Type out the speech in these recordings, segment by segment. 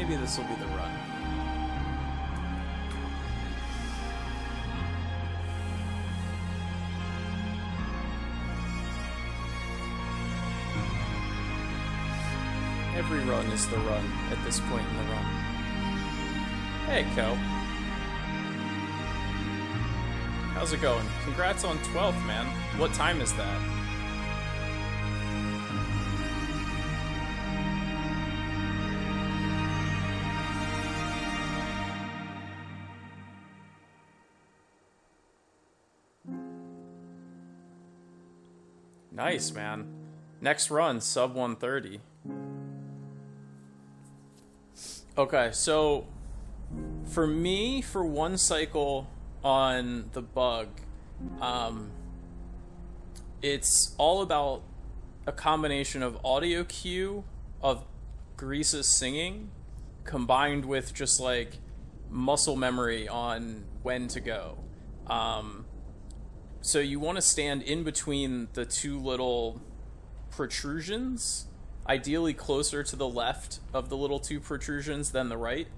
maybe this will be the run. Every run is the run at this point in the run. Hey, Co. How's it going? Congrats on 12th, man. What time is that? Nice, man. Next run, sub 130. Okay, so for me, for one cycle on the bug, it's all about a combination of audio cue of GRIS's singing combined with just like muscle memory on when to go. So you want to stand in between the two little protrusions, ideally closer to the left of the little two protrusions than the right.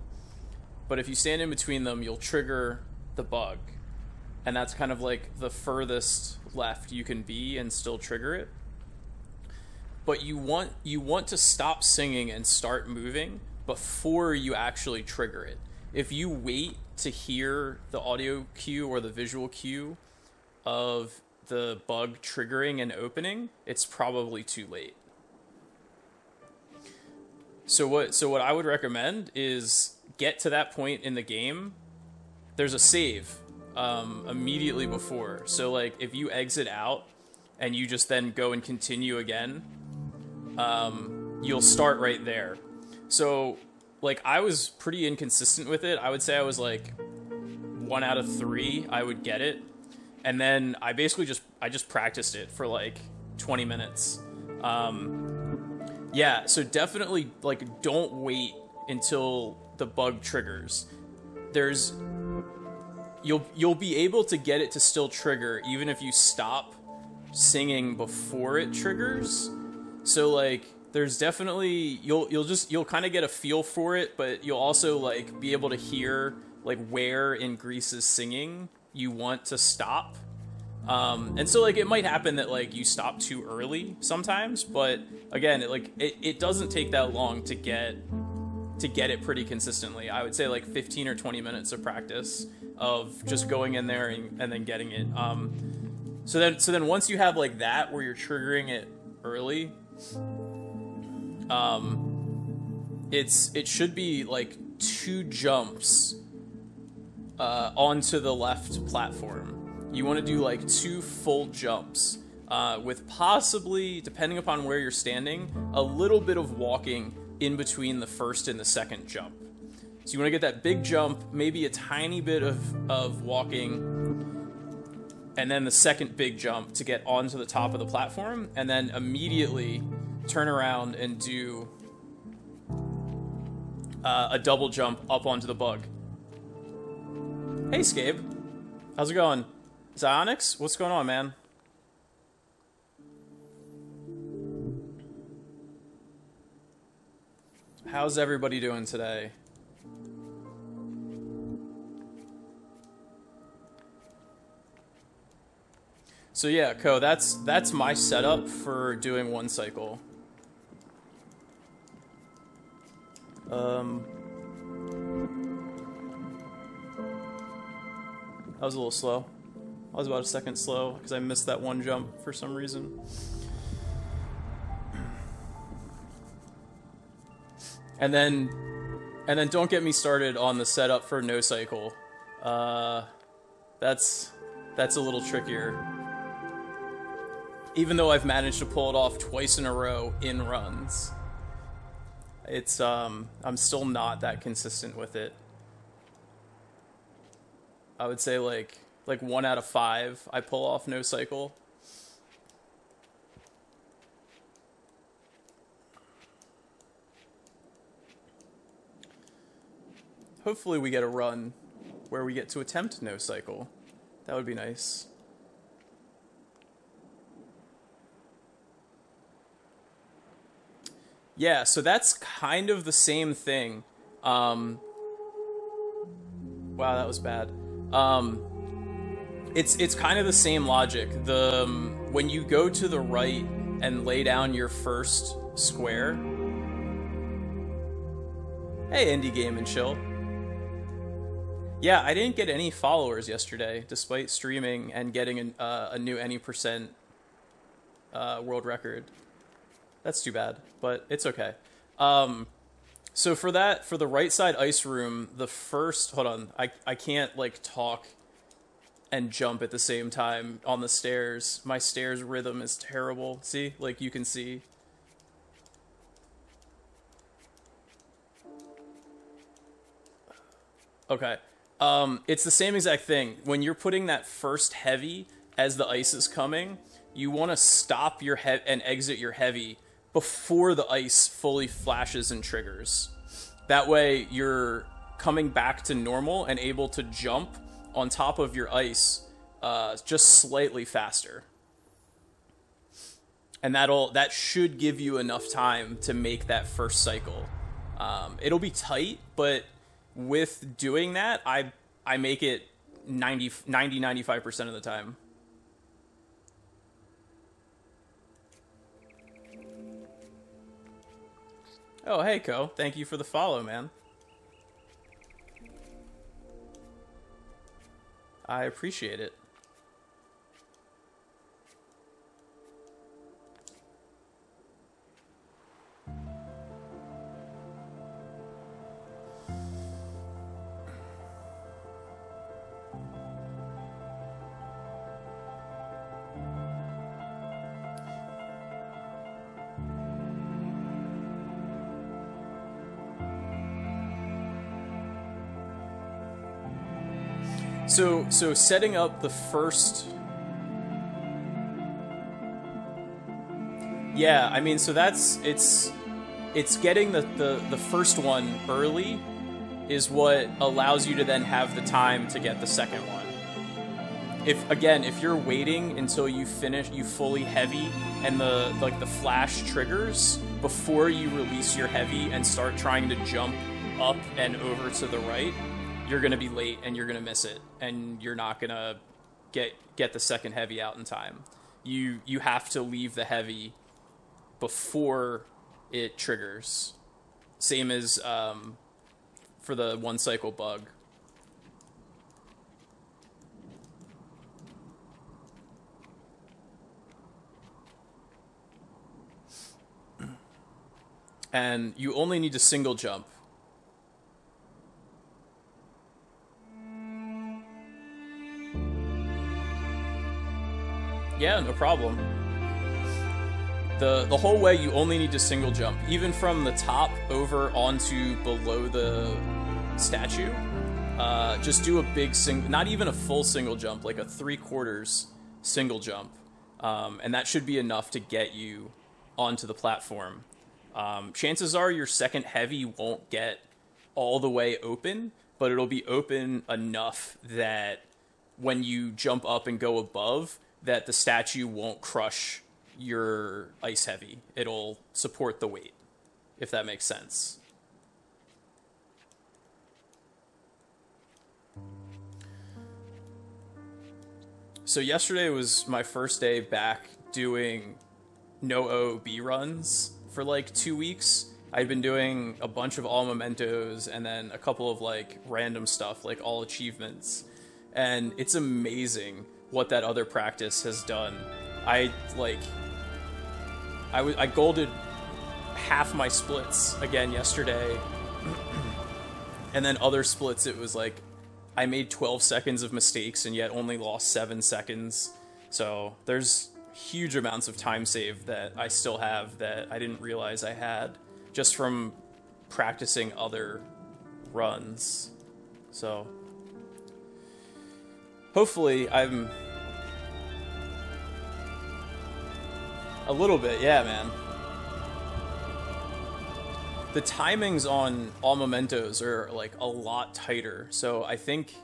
But if you stand in between them, you'll trigger the bug. And that's kind of like the furthest left you can be and still trigger it. But you want to stop singing and start moving before you actually trigger it. If you wait to hear the audio cue or the visual cue of the bug triggering and opening, it's probably too late. So what I would recommend is get to that point in the game. There's a save immediately before. So like if you exit out and you just then go and continue again, you'll start right there. So like I was pretty inconsistent with it. I would say I was like 1 out of 3 I would get it. And then I basically just practiced it for like 20 minutes. Yeah, so definitely like don't wait until the bug triggers. You'll be able to get it to still trigger even if you stop singing before it triggers. So like there's definitely you'll kind of get a feel for it, but you'll also like be able to hear like where in GRIS's singing you want to stop. And so like it might happen that like you stop too early sometimes, but again, it doesn't take that long to get it pretty consistently. I would say like 15 or 20 minutes of practice of just going in there and then getting it. So then once you have like that where you're triggering it early, it should be like 2 jumps onto the left platform. You want to do like 2 full jumps with possibly, depending upon where you're standing, a little bit of walking in between the first and the second jump. So you want to get that big jump, maybe a tiny bit of walking, and then the second big jump to get onto the top of the platform, and then immediately turn around and do a double jump up onto the bug. Hey, Scabe. How's it going? Zyonix? What's going on, man? How's everybody doing today? So yeah, Co, that's my setup for doing one cycle. That was a little slow. I was about a second slow because I missed that one jump for some reason. And then don't get me started on the setup for no cycle. That's a little trickier. Even though I've managed to pull it off twice in a row in runs, it's I'm still not that consistent with it. I would say like 1 out of 5 I pull off no cycle. Hopefully we get a run where we get to attempt no cycle. That would be nice. Yeah, so that's kind of the same thing. Wow, that was bad. It's kind of the same logic. When you go to the right and lay down your first square. Hey, Indie Game and Chill. Yeah, I didn't get any followers yesterday, despite streaming and getting a new any percent world record. That's too bad, but it's okay. So for the right side ice room, the first, hold on, I can't like talk and jump at the same time on the stairs. My stairs rhythm is terrible. See, like you can see. Okay. It's the same exact thing. When you're putting that first heavy as the ice is coming, you want to stop your and exit your heavy before the ice fully flashes and triggers. That way you're coming back to normal and able to jump on top of your ice just slightly faster. And that should give you enough time to make that first cycle. It'll be tight, but with doing that, I make it 95% of the time. Oh, hey, Ko. Thank you for the follow, man. I appreciate it. So setting up the first... Yeah, I mean, so it's getting the first one early is what allows you to then have the time to get the second one. If you're waiting until you fully heavy and the flash triggers before you release your heavy and start trying to jump up and over to the right, you're going to be late and you're going to miss it, and you're not going to get the second heavy out in time. You have to leave the heavy before it triggers. Same as for the one cycle bug. And you only need to single jump. Yeah, no problem. The whole way you only need to single jump, even from the top over onto below the statue. Just do a big not even a full single jump, like a 3/4 single jump, and that should be enough to get you onto the platform. Chances are your second heavy won't get all the way open, but it'll be open enough that when you jump up and go above, that the statue won't crush your ice heavy. It'll support the weight, if that makes sense. So yesterday was my first day back doing No OOB runs for like 2 weeks. I'd been doing a bunch of all mementos and then a couple of like random stuff, like all achievements. And it's amazing what that other practice has done. I golded half my splits again yesterday. And then other splits, it was like I made 12 seconds of mistakes and yet only lost 7 seconds. So there's huge amounts of time saved that I still have that I didn't realize I had just from practicing other runs. So hopefully I'm a little bit, yeah, man. The timings on all mementos are like a lot tighter, so I think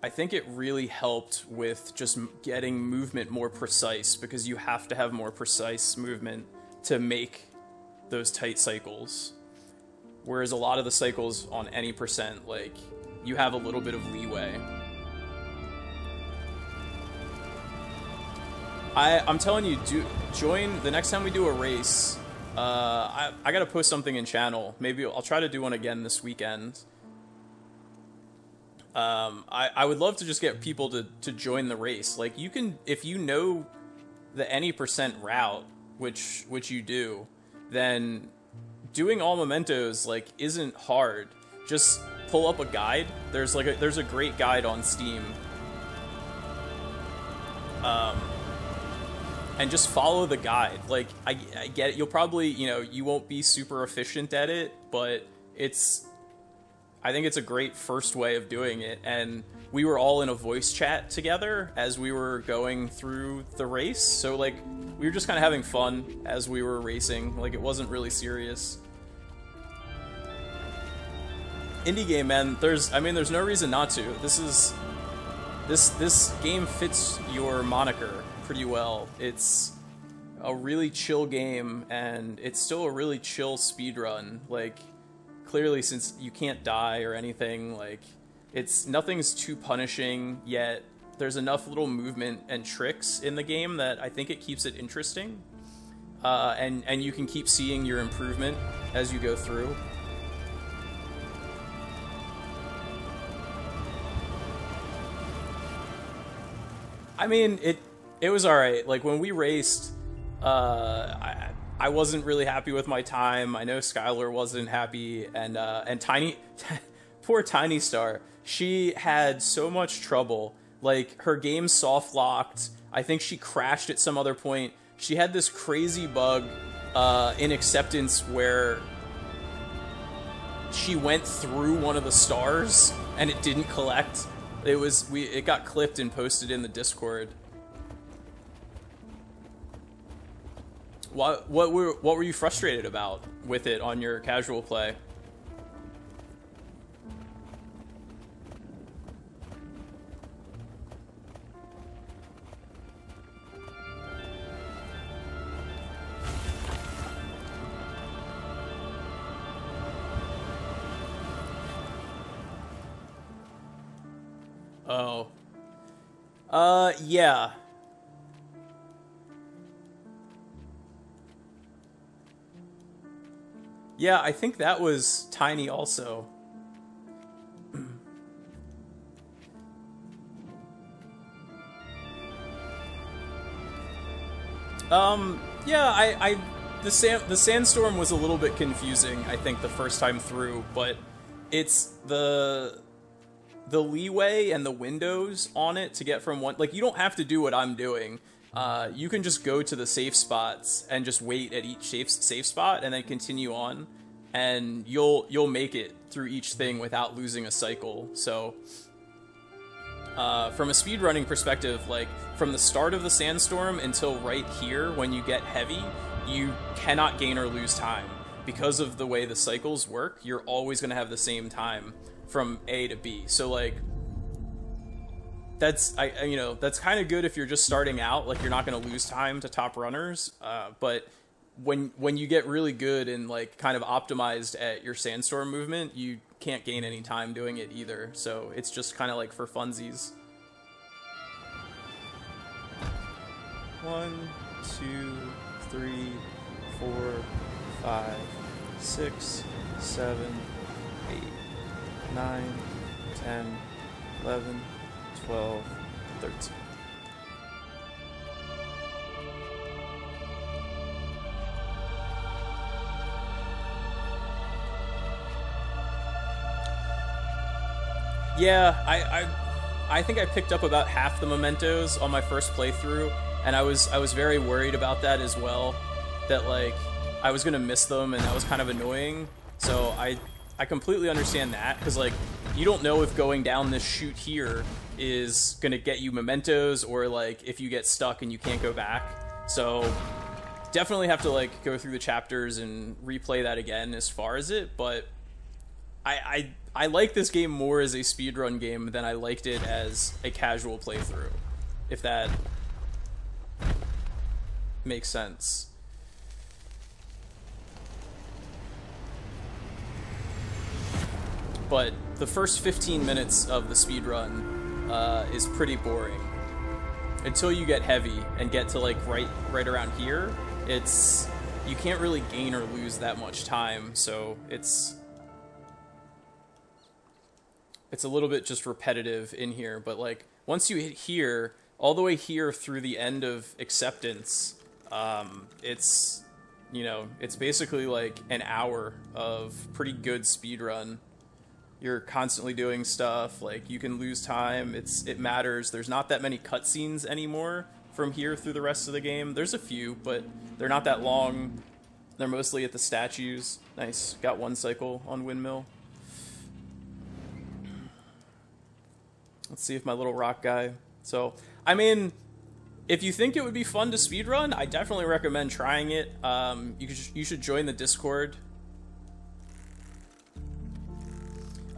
it really helped with just getting movement more precise, because you have to have more precise movement to make those tight cycles. Whereas a lot of the cycles on any percent, like, you have a little bit of leeway. I'm telling you, join the next time we do a race. I gotta post something in channel. Maybe I'll try to do one again this weekend. I would love to just get people to join the race. Like, you can, if you know the any percent route, which you do, then doing all mementos, like, isn't hard. Just pull up a guide. There's a great guide on Steam. And just follow the guide. Like, I get it. You'll probably, you know, you won't be super efficient at it, but I think it's a great first way of doing it. And we were all in a voice chat together as we were going through the race. So, like, we were just kind of having fun as we were racing. Like, it wasn't really serious. Indie game, man. There's no reason not to. This game fits your moniker pretty well. It's a really chill game, and it's still a really chill speedrun. Like, clearly, since you can't die or anything, like, nothing's too punishing, yet there's enough little movement and tricks in the game that I think it keeps it interesting. And you can keep seeing your improvement as you go through. I mean, it was alright. Like, when we raced, I wasn't really happy with my time. I know Skylar wasn't happy, and Tiny, poor Tiny Star, she had so much trouble. Like, her game soft locked. I think she crashed at some other point. She had this crazy bug in acceptance where she went through one of the stars and it didn't collect. It got clipped and posted in the Discord. What were you frustrated about with it on your casual play? Oh. Yeah. Yeah, I think that was Tiny also. Yeah, the sandstorm was a little bit confusing, I think, the first time through, but it's the leeway and the windows on it to get from one, like, you don't have to do what I'm doing. You can just go to the safe spots and just wait at each safe spot and then continue on, and you'll make it through each thing without losing a cycle. So from a speedrunning perspective, like, from the start of the sandstorm until right here when you get heavy, you cannot gain or lose time. Because of the way the cycles work, you're always going to have the same time from A to B. So, like, that's that's kind of good if you're just starting out. Like, you're not going to lose time to top runners. But when you get really good and, like, kind of optimized at your sandstorm movement, you can't gain any time doing it either. So it's just kind of like for funsies. 1, 2, 3, 4, 5, 6, 7, 8, 9, 10, 11, 12, 13. Yeah, I think I picked up about half the mementos on my first playthrough, and I was very worried about that as well, that, like, I was gonna miss them, and that was kind of annoying. So I completely understand that, because, like, you don't know if going down this chute here is gonna get you mementos, or, like, if you get stuck and you can't go back. So definitely have to, like, go through the chapters and replay that again as far as it, but I like this game more as a speedrun game than I liked it as a casual playthrough, if that makes sense. but the first 15 minutes of the speedrun is pretty boring. Until you get heavy and get to like right around here, you can't really gain or lose that much time, so it's a little bit just repetitive in here. But like once you hit here, all the way here through the end of acceptance, it's, you know, it's basically like an hour of pretty good speedrun. You're constantly doing stuff, like you can lose time, it matters. There's not that many cutscenes anymore from here through the rest of the game. There's a few, but they're not that long. They're mostly at the statues. Nice, got one cycle on Windmill. Let's see if my little rock guy. So, I mean, if you think it would be fun to speedrun, I definitely recommend trying it. You should join the Discord.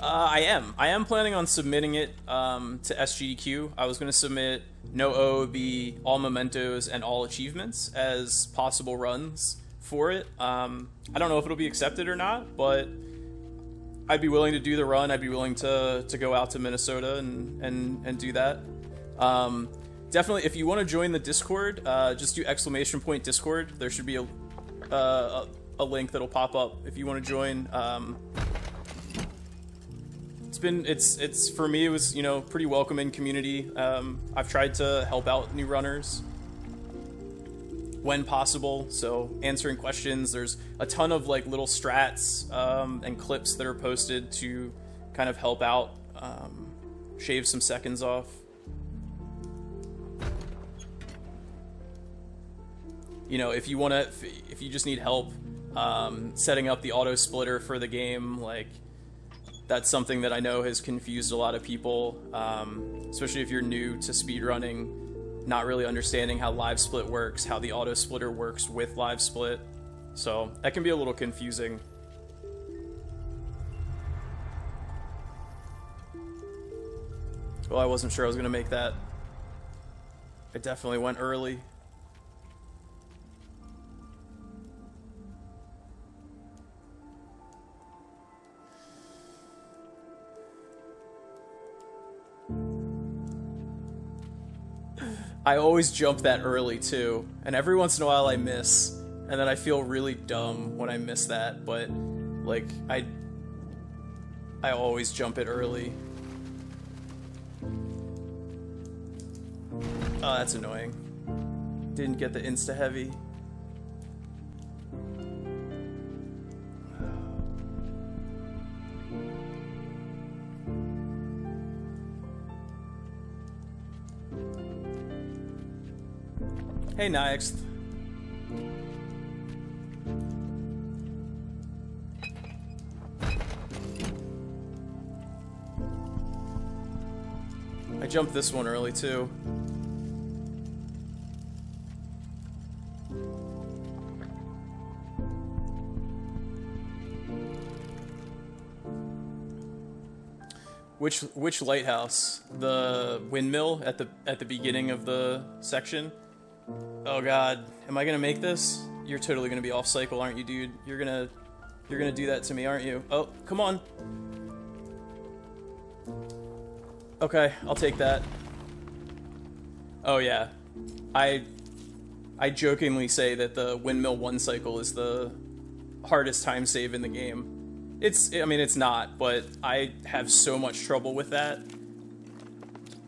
I am planning on submitting it to SGDQ. I was going to submit No OOB, all mementos, and all achievements as possible runs for it. I don't know if it'll be accepted or not, but I'd be willing to do the run. I'd be willing to go out to Minnesota and do that. Definitely, if you want to join the Discord, just do !Discord. There should be a link that'll pop up if you want to join. It's for me, it was, you know, pretty welcoming community. I've tried to help out new runners when possible, so answering questions. There's a ton of like little strats and clips that are posted to kind of help out, shave some seconds off. You know, if you just need help setting up the auto splitter for the game, like, that's something that I know has confused a lot of people, especially if you're new to speedrunning, not really understanding how live split works, how the auto splitter works with live split. So that can be a little confusing. Well, I wasn't sure I was going to make that. I definitely went early. I always jump that early too, and every once in a while I miss, and then I feel really dumb when I miss that, but like I always jump it early. Oh, that's annoying. Didn't get the insta heavy. Hey, Next. I jumped this one early too. Which lighthouse? The windmill at the beginning of the section? Oh god, am I gonna make this? You're totally gonna be off cycle, aren't you, dude? You're gonna do that to me, aren't you? Oh, come on. Okay, I'll take that. Oh yeah, I jokingly say that the windmill 1 cycle is the hardest time save in the game. I mean, it's not, but I have so much trouble with that.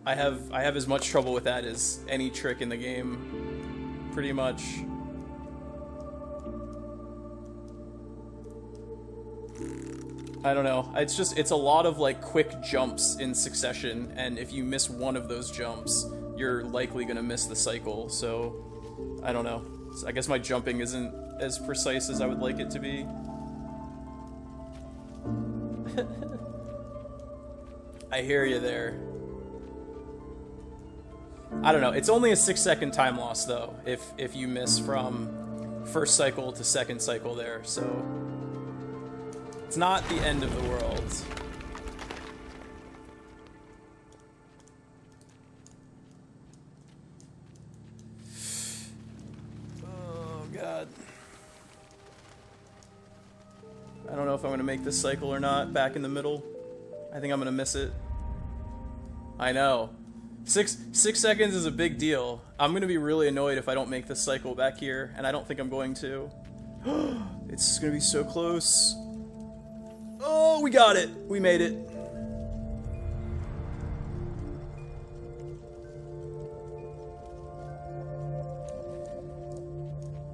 I have as much trouble with that as any trick in the game. Pretty much. I don't know. It's a lot of like quick jumps in succession, and if you miss one of those jumps, you're likely gonna miss the cycle. So I don't know. So I guess my jumping isn't as precise as I would like it to be. I hear you there. I don't know. It's only a 6-second time loss though, if you miss from first cycle to second cycle there, so it's not the end of the world. Oh god. I don't know if I'm gonna make this cycle or not, back in the middle. I think I'm gonna miss it. I know. 6 seconds is a big deal. I'm gonna be really annoyed if I don't make this cycle back here, and I don't think I'm going to. It's gonna be so close. Oh, we got it! We made it.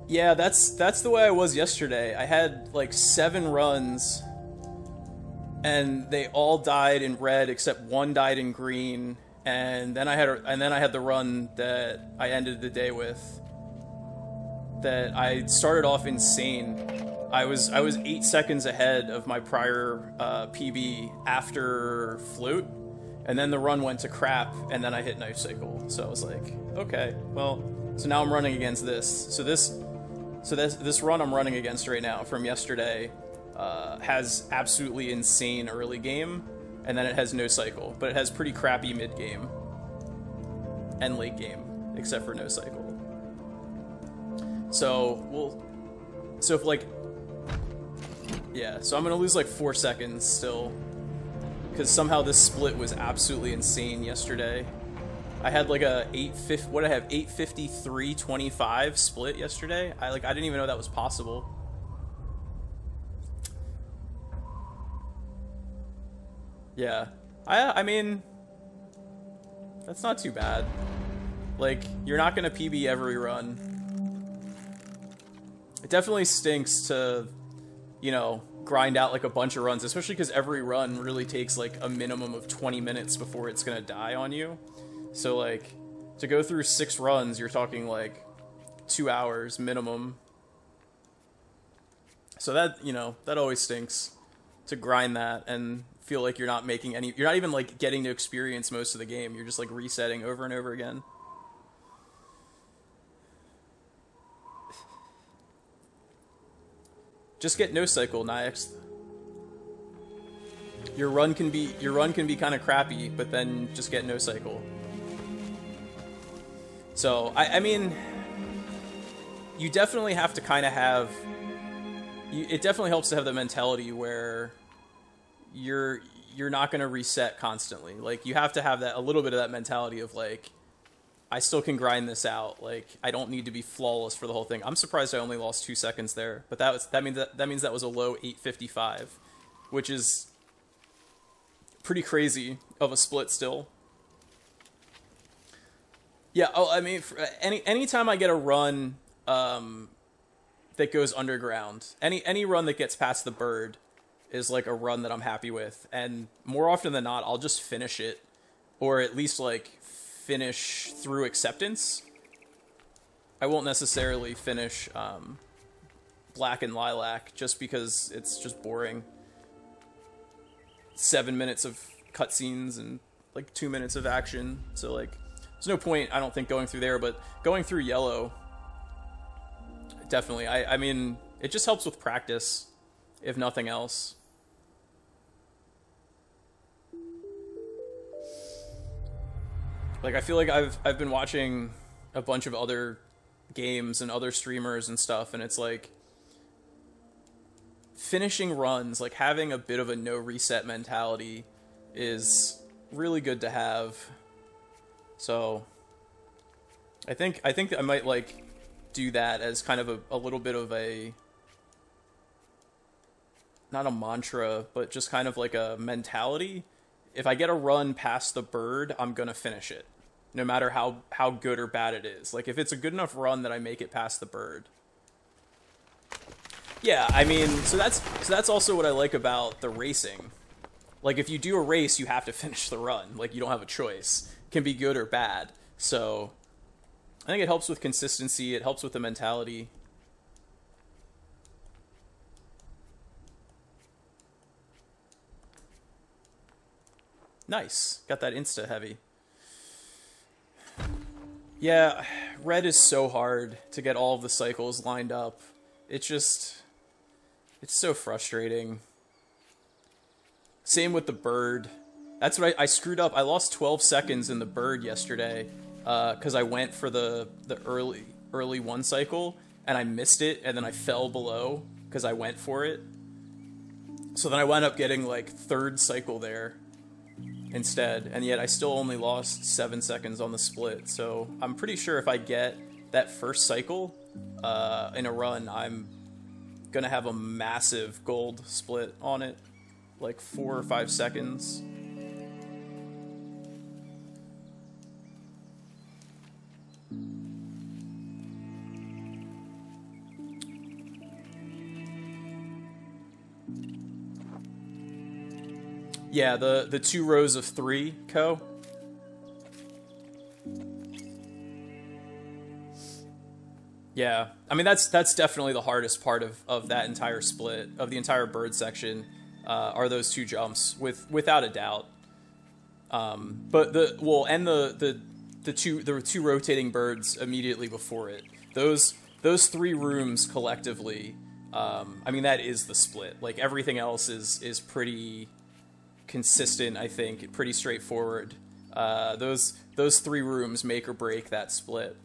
Yeah, that's the way I was yesterday. I had like 7 runs, and they all died in red except one died in green. And then I had the run that I ended the day with. That I started off insane. I was 8 seconds ahead of my prior PB after float, and then the run went to crap, and then I hit knife cycle. So I was like, okay, well, so now I'm running against this. So this run I'm running against right now from yesterday has absolutely insane early game. And then it has no cycle, but it has pretty crappy mid game and late game, except for no cycle. So if like, yeah, so I'm gonna lose like 4 seconds still, because somehow this split was absolutely insane yesterday. I had like a 853.25 split yesterday. I didn't even know that was possible. Yeah, I mean, that's not too bad. Like, you're not gonna PB every run. It definitely stinks to, you know, grind out like a bunch of runs, especially because every run really takes like a minimum of 20 minutes before it's gonna die on you. So like, to go through 6 runs, you're talking like 2 hours minimum. So that, you know, that always stinks to grind that and feel like you're not making any, you're not even like getting to experience most of the game. You're just like resetting over and over again. Just get no cycle, Nix. Your run can be kind of crappy, but then just get no cycle. So I mean, you definitely have to kind of have. It definitely helps to have the mentality where you're not going to reset constantly. Like, you have to have that, a little bit of that mentality of like, I still can grind this out. Like, I don't need to be flawless for the whole thing. I'm surprised I only lost 2 seconds there, but that means that was a low 8:55, which is pretty crazy of a split still. Yeah. Oh, I mean, anytime I get a run that goes underground, any run that gets past the bird is like a run that I'm happy with, and more often than not, I'll just finish it, or at least like finish through acceptance. I won't necessarily finish Black and Lilac just because it's just boring. 7 minutes of cutscenes and like 2 minutes of action, so like there's no point, I don't think, going through there. But going through Yellow, definitely. I mean, it just helps with practice, if nothing else. Like, I feel like I've been watching a bunch of other games and other streamers and stuff, and it's like finishing runs, like having a bit of a no reset mentality is really good to have. So I think I might like do that as kind of a little bit of a, not a mantra, but just kind of like a mentality. If I get a run past the bird, I'm gonna finish it, no matter how good or bad it is. Like, if it's a good enough run that I make it past the bird. Yeah, I mean, so that's also what I like about the racing. Like, if you do a race, you have to finish the run. Like, you don't have a choice. It can be good or bad. So I think it helps with consistency. It helps with the mentality. Nice. Got that insta heavy. Yeah, red is so hard to get all of the cycles lined up. It's so frustrating. Same with the bird. That's what I screwed up. I lost 12 seconds in the bird yesterday because I went for the early one cycle and I missed it, and then I fell below because I went for it. So then I wound up getting like 3rd cycle there, instead, and yet I still only lost 7 seconds on the split. So I'm pretty sure if I get that first cycle in a run, I'm gonna have a massive gold split on it, like 4 or 5 seconds. Yeah, the 2 rows of 3, Co. Yeah, I mean that's definitely the hardest part of that entire split, of the entire bird section, are those 2 jumps, without a doubt. But the two rotating birds immediately before it, those 3 rooms collectively, I mean that is the split. Like everything else is pretty consistent, I think, pretty straightforward. Those 3 rooms make or break that split.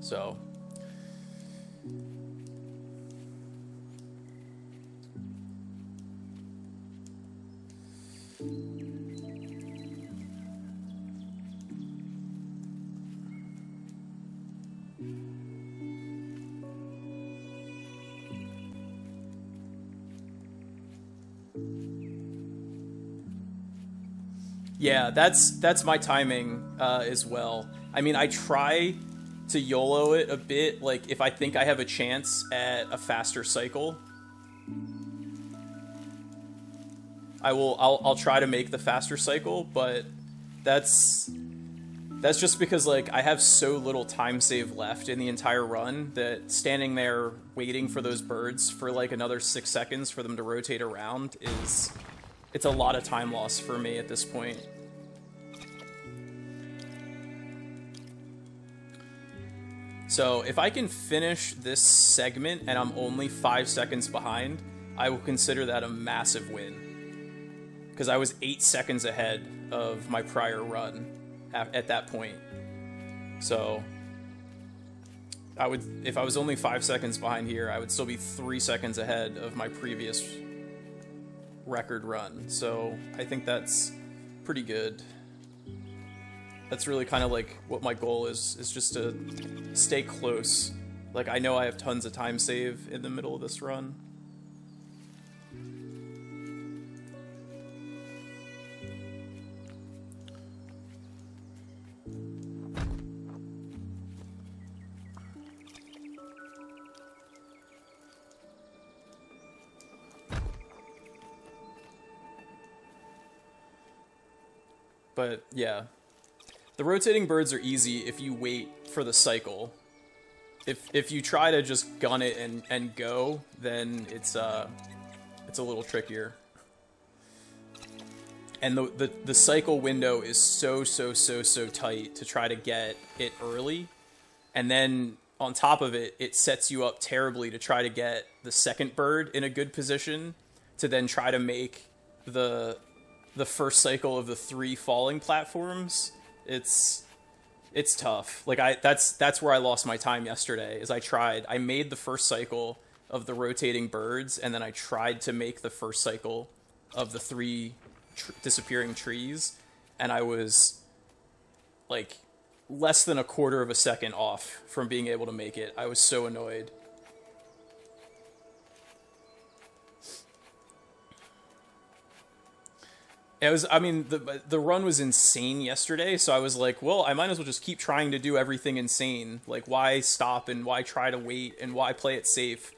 So yeah, that's my timing as well. I mean, I try to YOLO it a bit, like if I think I have a chance at a faster cycle, I'll try to make the faster cycle, but that's just because like I have so little time save left in the entire run that standing there waiting for those birds for like another 6 seconds for them to rotate around it's a lot of time loss for me at this point. So if I can finish this segment and I'm only 5 seconds behind, I will consider that a massive win. Because I was 8 seconds ahead of my prior run at that point. So if I was only 5 seconds behind here, I would still be 3 seconds ahead of my previous record run. So I think that's pretty good. That's really kind of like what my goal is just to stay close. Like I know I have tons of time save in the middle of this run. But yeah. The rotating birds are easy if you wait for the cycle. If you try to just gun it and go, then it's a little trickier. And the cycle window is so tight to try to get it early. And then on top of it, it sets you up terribly to try to get the second bird in a good position to then try to make the first cycle of the 3 falling platforms. It's tough. Like that's where I lost my time yesterday. Is I made the first cycle of the rotating birds, and then I tried to make the first cycle of the 3 disappearing trees, and I was like less than a quarter of a second off from being able to make it. I was so annoyed. I mean, the run was insane yesterday, so I was like, well, I might as well just keep trying to do everything insane. Like, why stop and why try to wait and why play it safe?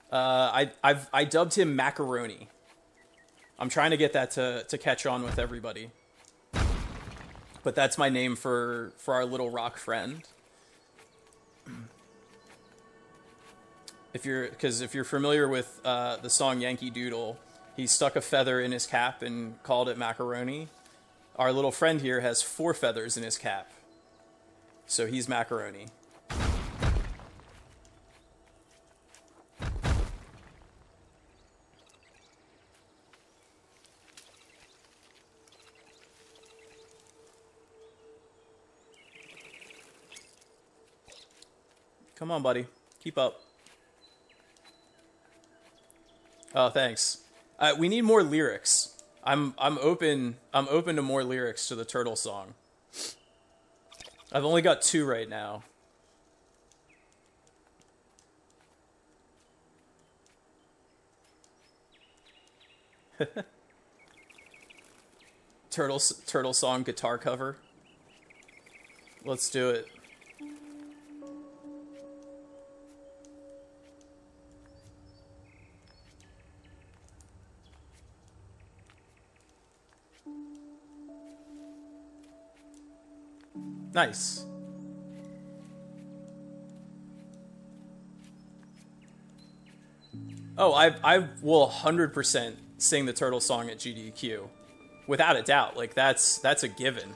I dubbed him Macaroni. I'm trying to get that to catch on with everybody. But that's my name for our little rock friend. If you're familiar with the song Yankee Doodle, he stuck a feather in his cap and called it macaroni. Our little friend here has 4 feathers in his cap, so he's Macaroni. Come on, buddy. Keep up. Oh, thanks. We need more lyrics. I'm open to more lyrics to the turtle song. I've only got 2 right now. Turtle song guitar cover. Let's do it. Nice. Oh, I will 100% sing the turtle song at GDQ. Without a doubt. Like, that's a given.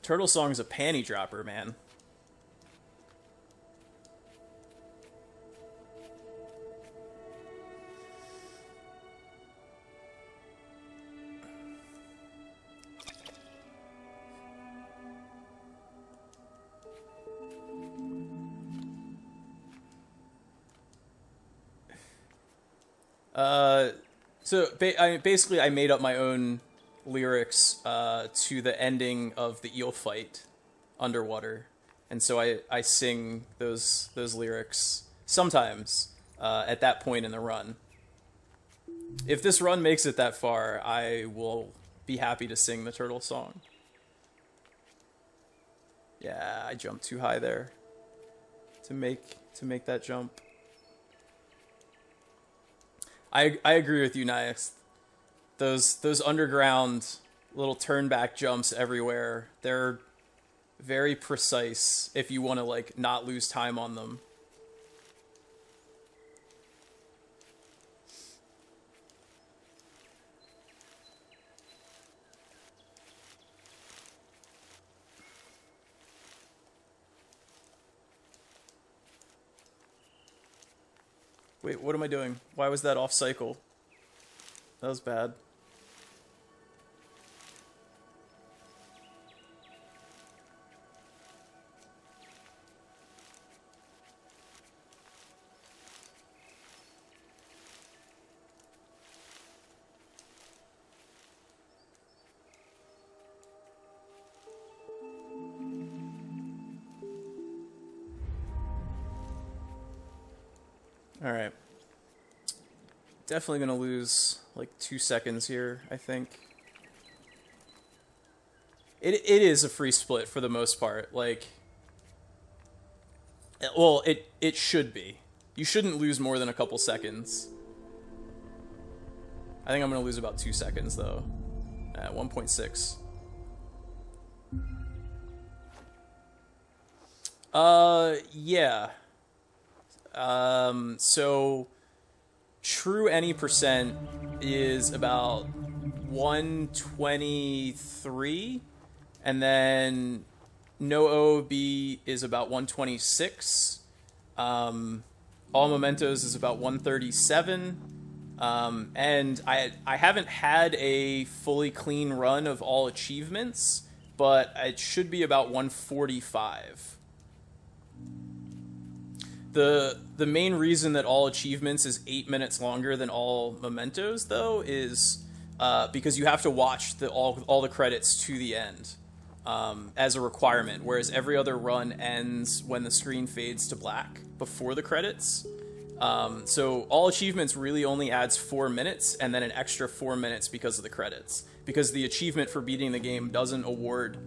Turtle song's a panty dropper, man. So basically I made up my own lyrics to the ending of the eel fight underwater, and so I sing those lyrics sometimes at that point in the run. If this run makes it that far, I will be happy to sing the turtle song. Yeah, I jumped too high there to make that jump. I agree with you, Nyx. Those underground little turn back jumps everywhere, they're very precise if you want to like not lose time on them. Wait, what am I doing? Why was that off cycle? That was bad. Alright. Definitely gonna lose like 2 seconds here, I think. It is a free split for the most part. Like, well, it should be. You shouldn't lose more than a couple seconds. I think I'm gonna lose about 2 seconds though. At 1.6. Yeah. So true any percent is about 123, and then no OOB is about 126. All mementos is about 137. And I haven't had a fully clean run of all achievements, but it should be about 145. The main reason that all achievements is 8 minutes longer than all mementos, though, is because you have to watch all the credits to the end as a requirement, whereas every other run ends when the screen fades to black before the credits. So all achievements really only adds 4 minutes, and then an extra 4 minutes because of the credits. Because the achievement for beating the game doesn't award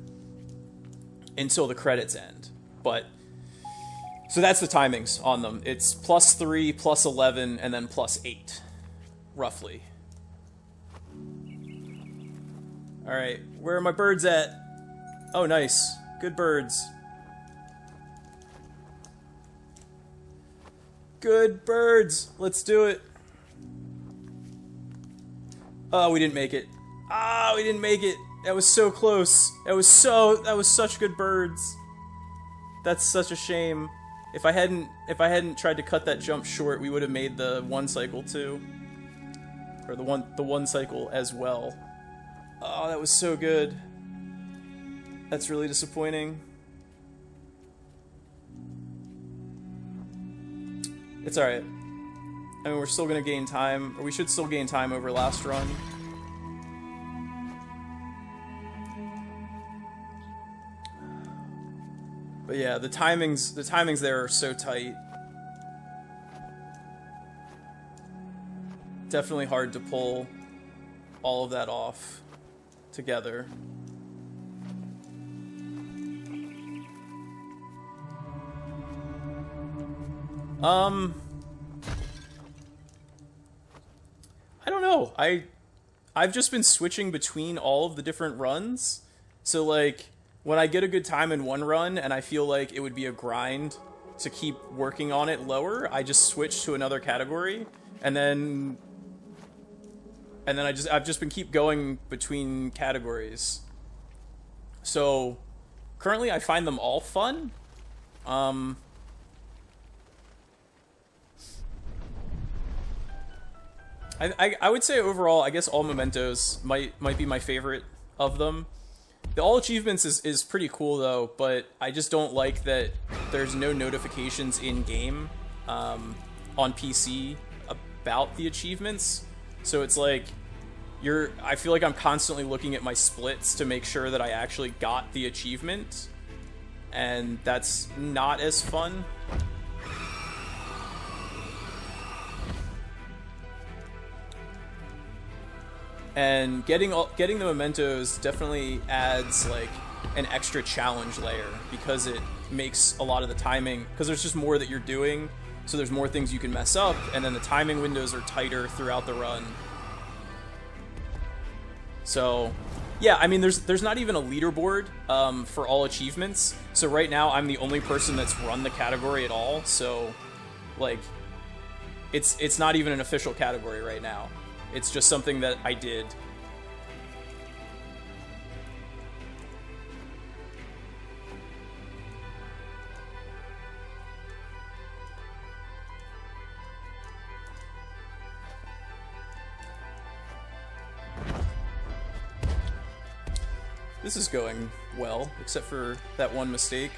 until the credits end. But so that's the timings on them. It's +3, +11, and then +8, roughly. All right, where are my birds at? Oh, nice. Good birds. Good birds. Let's do it. Oh, we didn't make it. Ah, we didn't make it. That was so close. That was such good birds. That's such a shame. If I hadn't tried to cut that jump short, we would have made the 1 cycle too. Or the one cycle as well. Oh, that was so good. That's really disappointing. It's alright. I mean, we're still gonna gain time, or we should still gain time over last run. But yeah, the timings there are so tight. Definitely hard to pull all of that off together. I don't know. I've just been switching between all of the different runs. So like when I get a good time in one run and I feel like it would be a grind to keep working on it lower, I just switch to another category, and then I've just been keep going between categories. So currently I find them all fun. I would say overall, I guess all mementos might be my favorite of them. The all achievements is pretty cool though, but I just don't like that there's no notifications in game on PC about the achievements. So it's like I feel like I'm constantly looking at my splits to make sure that I actually got the achievement, and that's not as fun. And getting the mementos definitely adds like an extra challenge layer, because it makes a lot of the timing, because there's just more that you're doing, so there's more things you can mess up, and then the timing windows are tighter throughout the run. So yeah, I mean there's not even a leaderboard for all achievements, so right now I'm the only person that's run the category at all, so like it's not even an official category right now. It's just something that I did. This is going well, except for that one mistake.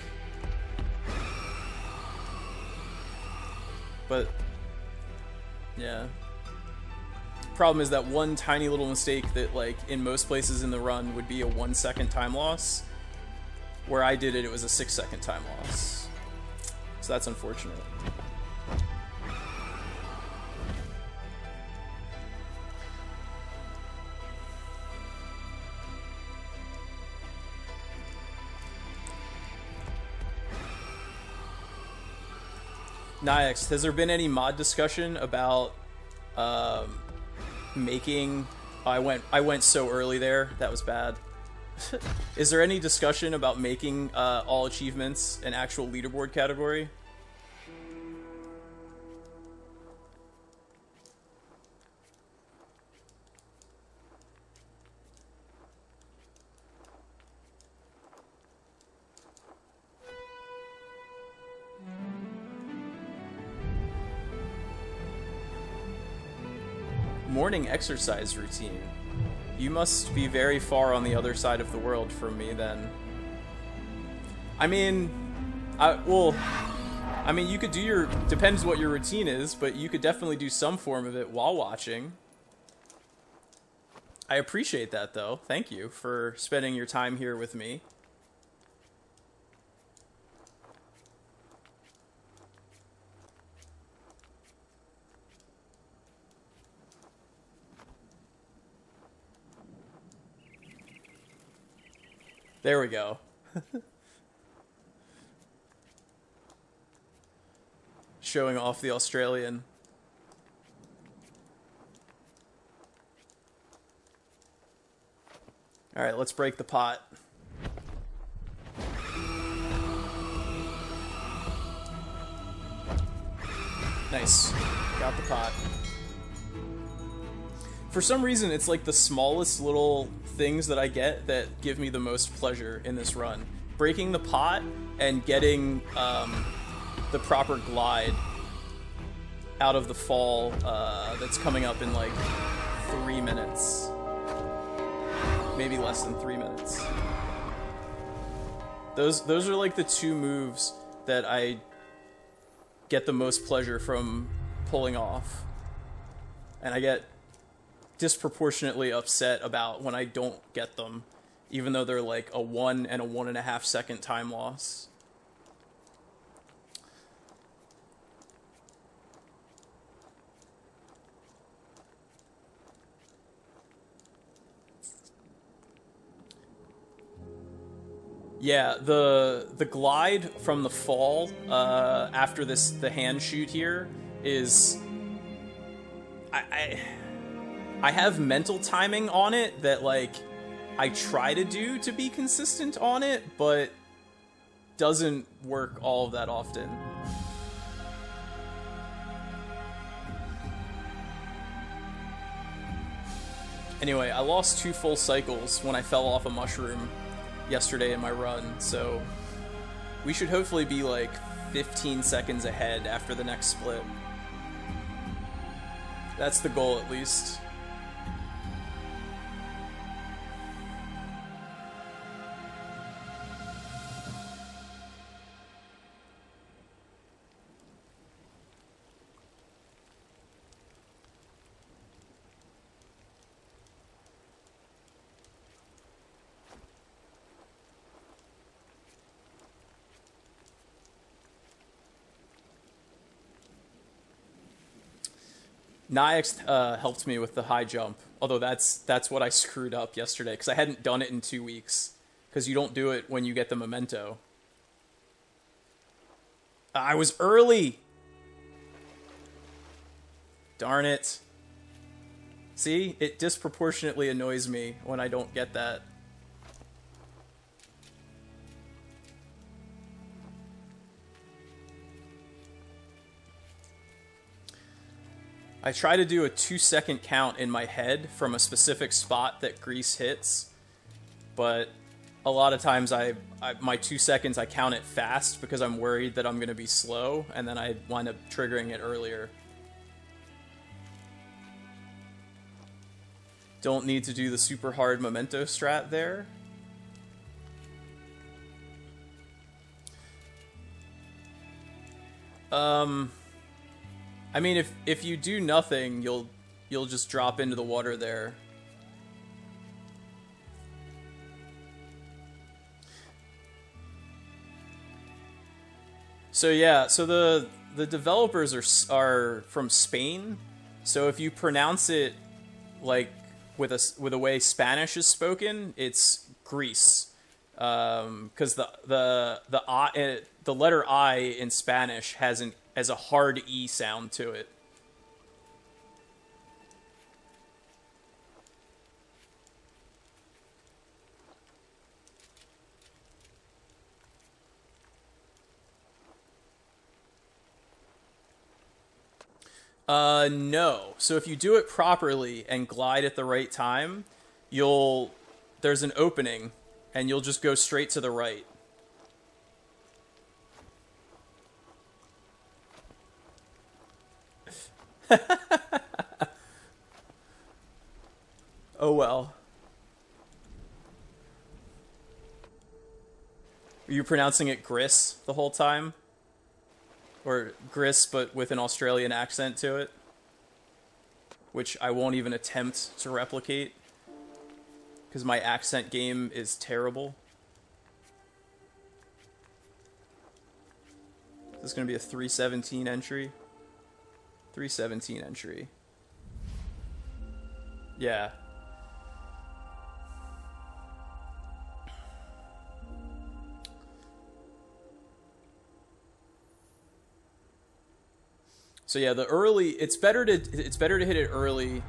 But yeah. Problem is that one tiny little mistake that, like, in most places in the run would be a 1 second time loss. Where I did it, it was a 6 second time loss. So that's unfortunate. Nyax, has there been any mod discussion about making... Oh, I went so early there. That was bad. Is there any discussion about making all achievements an actual leaderboard category? Morning exercise routine. You must be very far on the other side of the world from me, then. I mean, you could do your... Depends what your routine is, but you could definitely do some form of it while watching. I appreciate that, though. Thank you for spending your time here with me. There we go. Showing off the Australian. All right, let's break the pot. Nice. Got the pot. For some reason, it's like the smallest little things that I get that give me the most pleasure in this run. Breaking the pot and getting the proper glide out of the fall that's coming up in like 3 minutes. Maybe less than 3 minutes. Those are like the two moves that I get the most pleasure from pulling off. And I get disproportionately upset about when I don't get them, even though they're like a 1 and a 1.5 second time loss. Yeah, the glide from the fall after the hand shoot here is I have mental timing on it that like I try to do to be consistent on it, but doesn't work all that often. Anyway, I lost 2 full cycles when I fell off a mushroom yesterday in my run, so we should hopefully be like 15 seconds ahead after the next split. That's the goal, at least. Nyax helped me with the high jump, although that's what I screwed up yesterday, because I hadn't done it in 2 weeks, because you don't do it when you get the memento. I was early! Darn it. See? It disproportionately annoys me when I don't get that. I try to do a 2-second count in my head from a specific spot that GRIS hits, but a lot of times my 2 seconds I count it fast because I'm worried that I'm going to be slow, and then I wind up triggering it earlier. Don't need to do the super hard memento strat there. I mean, if you do nothing, you'll just drop into the water there. So yeah, so the developers are from Spain. So if you pronounce it like with a way Spanish is spoken, it's GRIS. Because the letter I in Spanish has a hard E sound to it. No. So if you do it properly and glide at the right time, there's an opening, and you'll just go straight to the right. Oh well. Were you pronouncing it GRIS the whole time? Or GRIS, but with an Australian accent to it? Which I won't even attempt to replicate, because my accent game is terrible. This is going to be a 317 entry. 317 entry. Yeah. So yeah, the early, it's better to hit it early.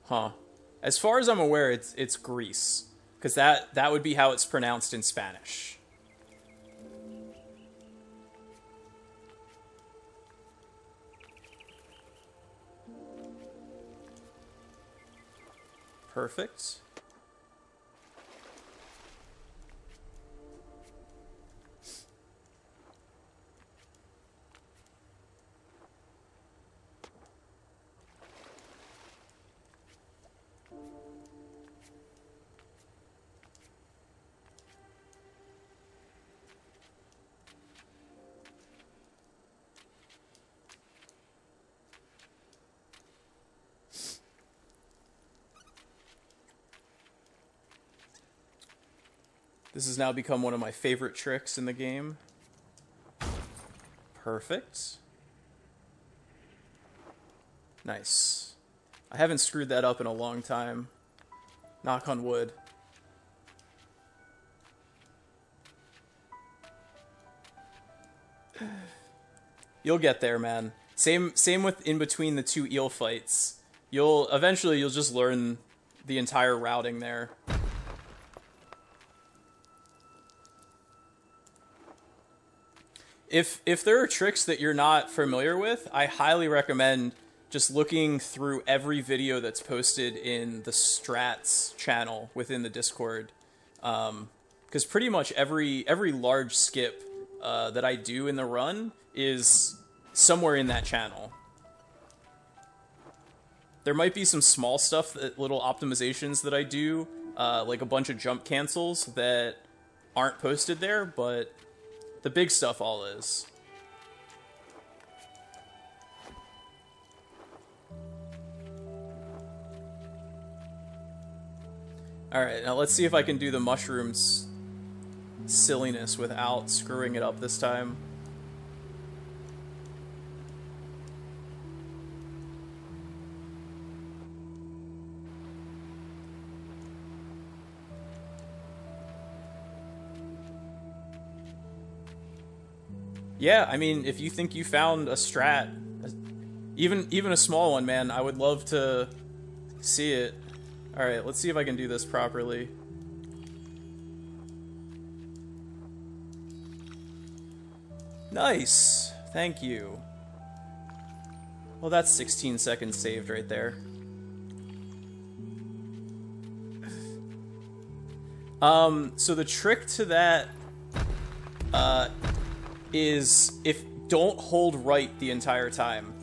Huh. As far as I'm aware, it's GRIS, because that would be how it's pronounced in Spanish. Perfect. This has now become one of my favorite tricks in the game. Perfect. Nice. I haven't screwed that up in a long time. Knock on wood. You'll get there, man. Same with in between the two eel fights. Eventually you'll just learn the entire routing there. If there are tricks that you're not familiar with, I highly recommend just looking through every video that's posted in the Strats channel within the Discord. Because pretty much every large skip that I do in the run is somewhere in that channel. There might be some small stuff, little optimizations that I do, like a bunch of jump cancels that aren't posted there, but the big stuff all is. Alright, now let's see if I can do the mushrooms silliness without screwing it up this time. Yeah, I mean, if you think you found a strat, even a small one, man, I would love to see it. Alright, let's see if I can do this properly. Nice! Thank you. Well, that's 16 seconds saved right there. So the trick to that, is don't hold right the entire time.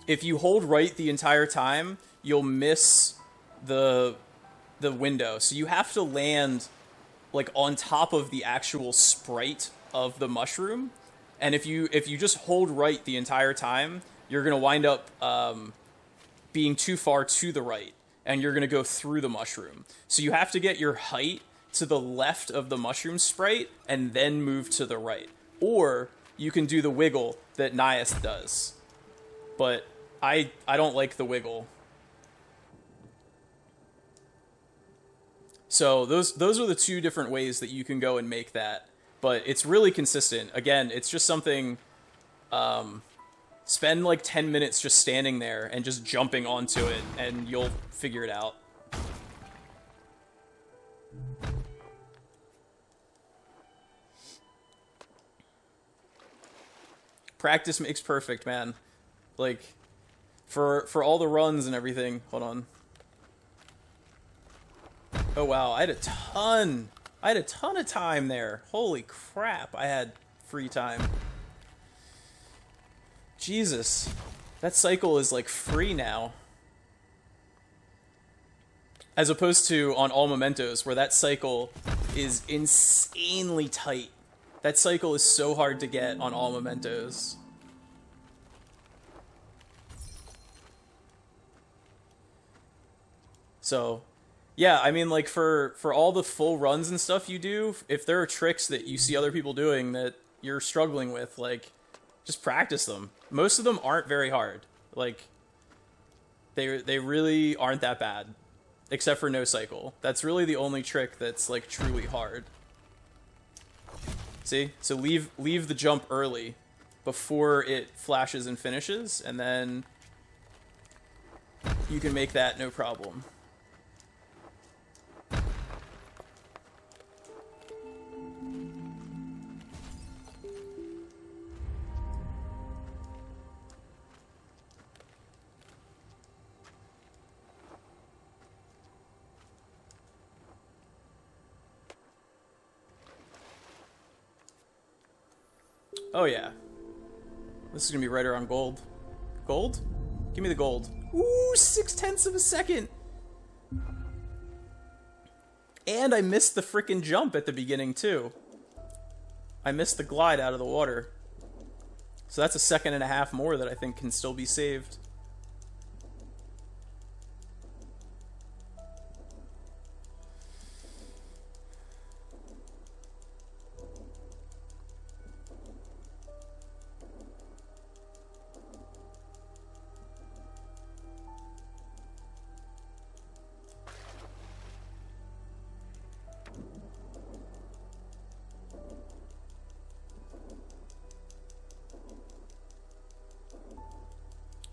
If you hold right the entire time, you'll miss the window. So you have to land like on top of the actual sprite of the mushroom. And if you just hold right the entire time, you're gonna wind up being too far to the right, and you're gonna go through the mushroom. So you have to get your height to the left of the mushroom sprite and then move to the right. Or you can do the wiggle that Nias does. But I don't like the wiggle. So those are the two different ways that you can go and make that. But it's really consistent. Again, it's just something, spend like 10 minutes just standing there and just jumping onto it, and you'll figure it out. Practice makes perfect, man. Like, for all the runs and everything. Hold on. Oh, wow. I had a ton of time there. Holy crap. I had free time. Jesus. That cycle is, like, free now. As opposed to on all mementos, where that cycle is insanely tight. That cycle is so hard to get on all mementos. So, yeah, I mean, like, for all the full runs and stuff you do, if there are tricks that you see other people doing that you're struggling with, like, just practice them. Most of them aren't very hard. Like, they really aren't that bad. Except for no cycle. That's really the only trick that's, like, truly hard. See? So leave the jump early before it flashes and finishes, and then you can make that no problem. Oh yeah. This is gonna be right around gold. Gold? Give me the gold. Ooh, 0.6 of a second! And I missed the frickin' jump at the beginning, too. I missed the glide out of the water. So that's 1.5 seconds more that I think can still be saved.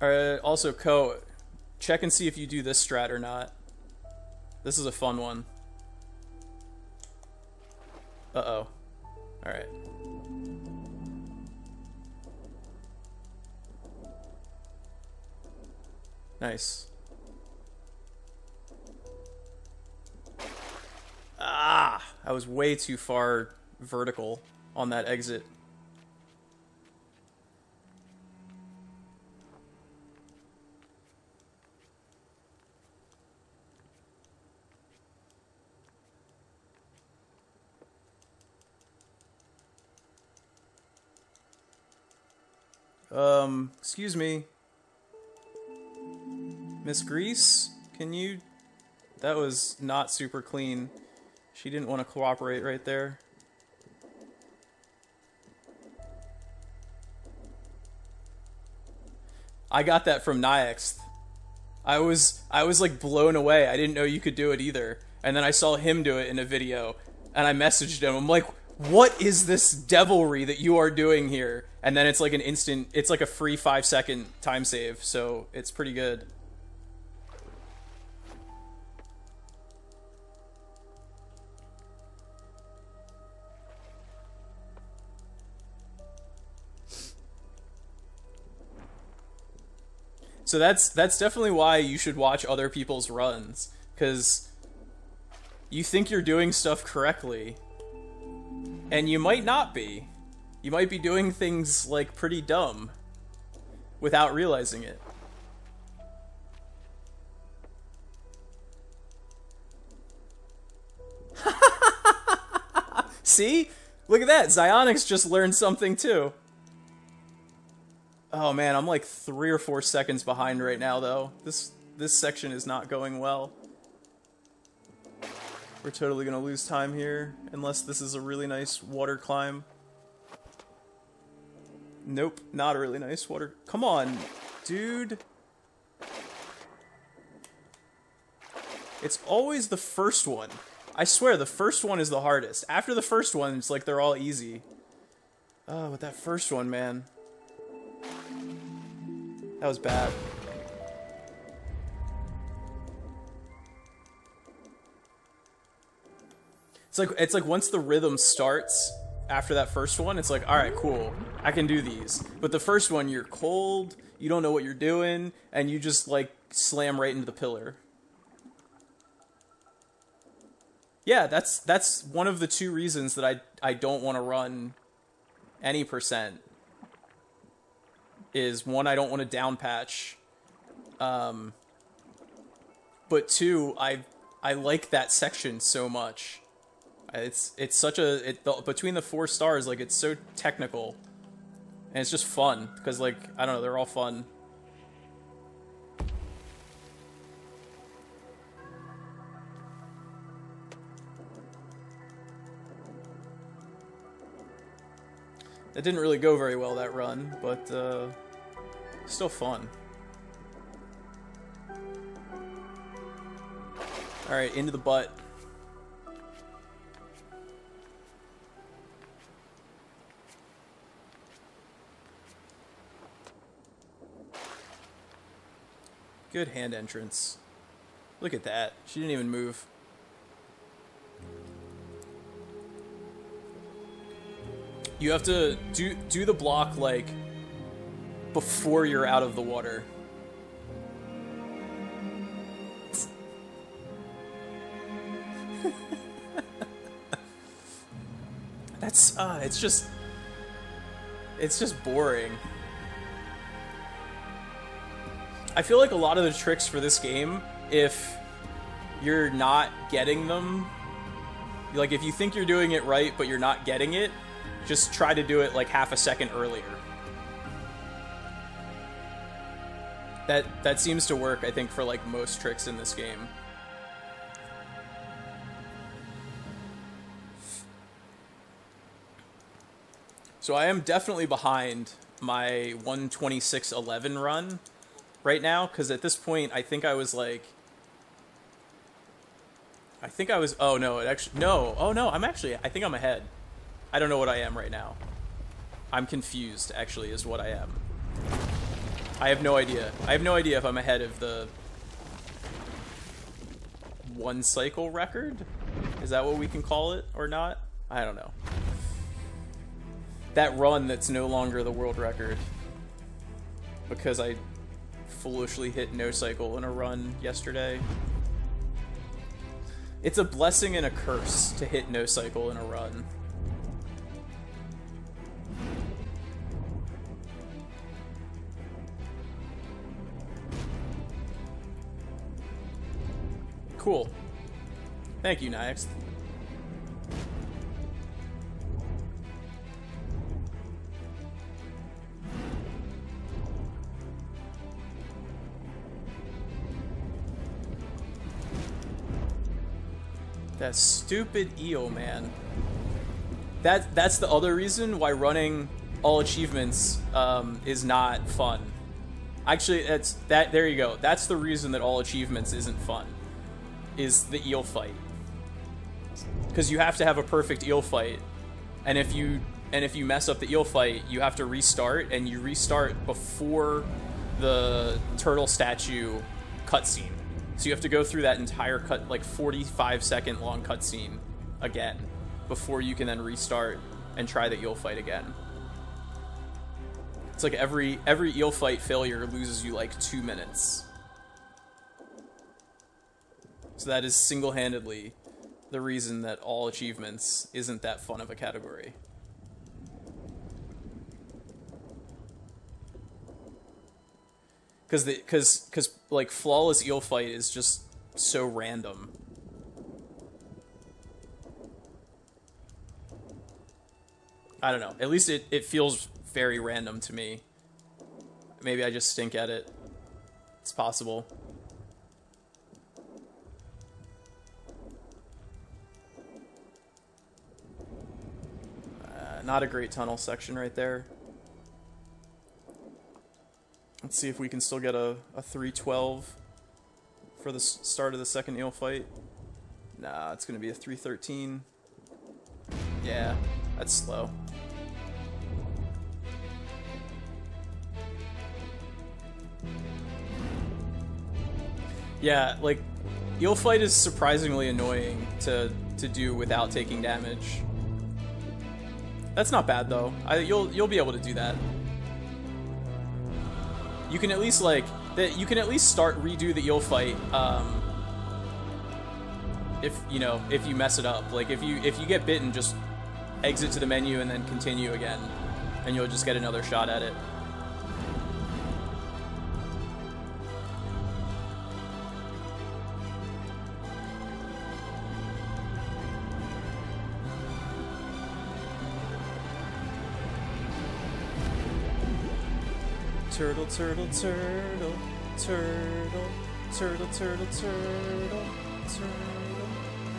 Also, Ko, check and see if you do this strat or not. This is a fun one. Uh-oh. Alright. Nice. Ah! I was way too far vertical on that exit. Excuse me. Miss GRIS, can you... That was not super clean. She didn't want to cooperate right there. I got that from Nyax. I was like blown away. I didn't know you could do it either. And then I saw him do it in a video, and I messaged him. I'm like, what is this devilry that you are doing here? And then it's like an instant, it's like a free 5-second time save, so it's pretty good. So that's definitely why you should watch other people's runs, because you think you're doing stuff correctly, and you might not be. You might be doing things, like, pretty dumb without realizing it. See? Look at that! Xionyx just learned something, too. Oh man, I'm like 3 or 4 seconds behind right now, though. This section is not going well. We're totally gonna lose time here, unless this is a really nice water climb. Nope, not a really nice water... Come on, dude. It's always the first one. I swear, the first one is the hardest. After the first one, it's like they're all easy. Oh, but that first one, man. That was bad. It's like once the rhythm starts after that first one, it's like, all right, cool, I can do these. But the first one, you're cold, you don't know what you're doing, and you just like slam right into the pillar. Yeah, that's one of the 2 reasons that I don't want to run any percent. Is 1, I don't want to down patch, but 2, I like that section so much. It's such a between the 4 stars, like, it's so technical, and it's just fun because, like, I don't know, they're all fun. It didn't really go very well, that run, but still fun. Alright, into the butt. Good hand entrance. Look at that. She didn't even move. You have to do the block, like, before you're out of the water. That's, it's just boring. I feel like a lot of the tricks for this game, if you're not getting them, like, if you think you're doing it right, but you're not getting it, just try to do it like half a second earlier. That seems to work, I think, for like most tricks in this game. So I am definitely behind my 1:26:11 run right now, because at this point I think I was like... oh no, it actually... No, oh no, I think I'm ahead. I don't know what I am right now. I'm confused, actually, is what I am. I have no idea. I have no idea if I'm ahead of the 1 cycle record? Is that what we can call it or not? I don't know. That run that's no longer the world record because I foolishly hit no cycle in a run yesterday. It's a blessing and a curse to hit no cycle in a run. Cool. Thank you, Nyax. That stupid eel, man. That's the other reason why running all achievements is not fun. Actually, there you go. That's the reason that all achievements isn't fun. Is the eel fight. Because you have to have a perfect eel fight, and if you mess up the eel fight, you have to restart, and you restart before the turtle statue cutscene. So you have to go through that entire 45-second long cutscene again before you can then restart and try the eel fight again. It's like every eel fight failure loses you like 2 minutes. So that is single-handedly the reason that all achievements isn't that fun of a category. Because like flawless eel fight is just so random. I don't know. At least it feels very random to me. Maybe I just stink at it. It's possible. Not a great tunnel section right there. Let's see if we can still get a 312 for the start of the second eel fight. Nah, it's going to be a 313. Yeah, that's slow. Yeah, like, eel fight is surprisingly annoying to do without taking damage. That's not bad though. You'll be able to do that. You can at least you can at least redo the eel fight if you mess it up. Like if you get bitten, just exit to the menu and then continue again, and you'll just get another shot at it. Turtle, turtle, turtle, turtle, turtle, turtle, turtle,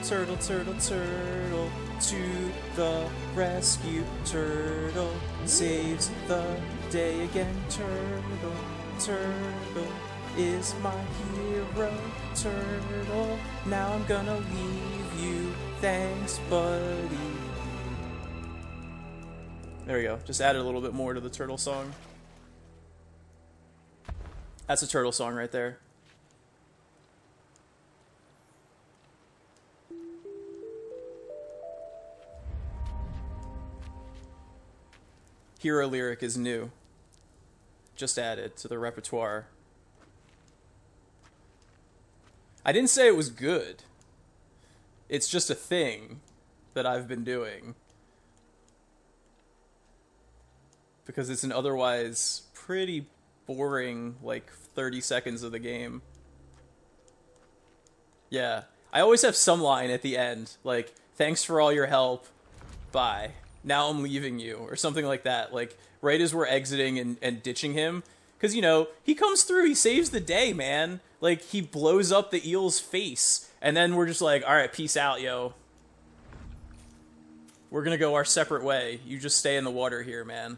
turtle, turtle, turtle, turtle, to the rescue. Turtle saves the day again. Turtle, turtle is my hero. Turtle, now I'm gonna leave you. Thanks, buddy. There we go. Just added a little bit more to the turtle song. That's a turtle song right there. Hero lyric is new. Just added to the repertoire. I didn't say it was good. It's just a thing that I've been doing. Because it's an otherwise pretty boring, like, 30 seconds of the game. Yeah. I always have some line at the end, like, thanks for all your help, bye. Now I'm leaving you, or something like that. Like, right as we're exiting and ditching him. Because, he comes through, he saves the day, man. Like, he blows up the eel's face. And then we're just like, alright, peace out, yo. We're gonna go our separate way. You just stay in the water here, man.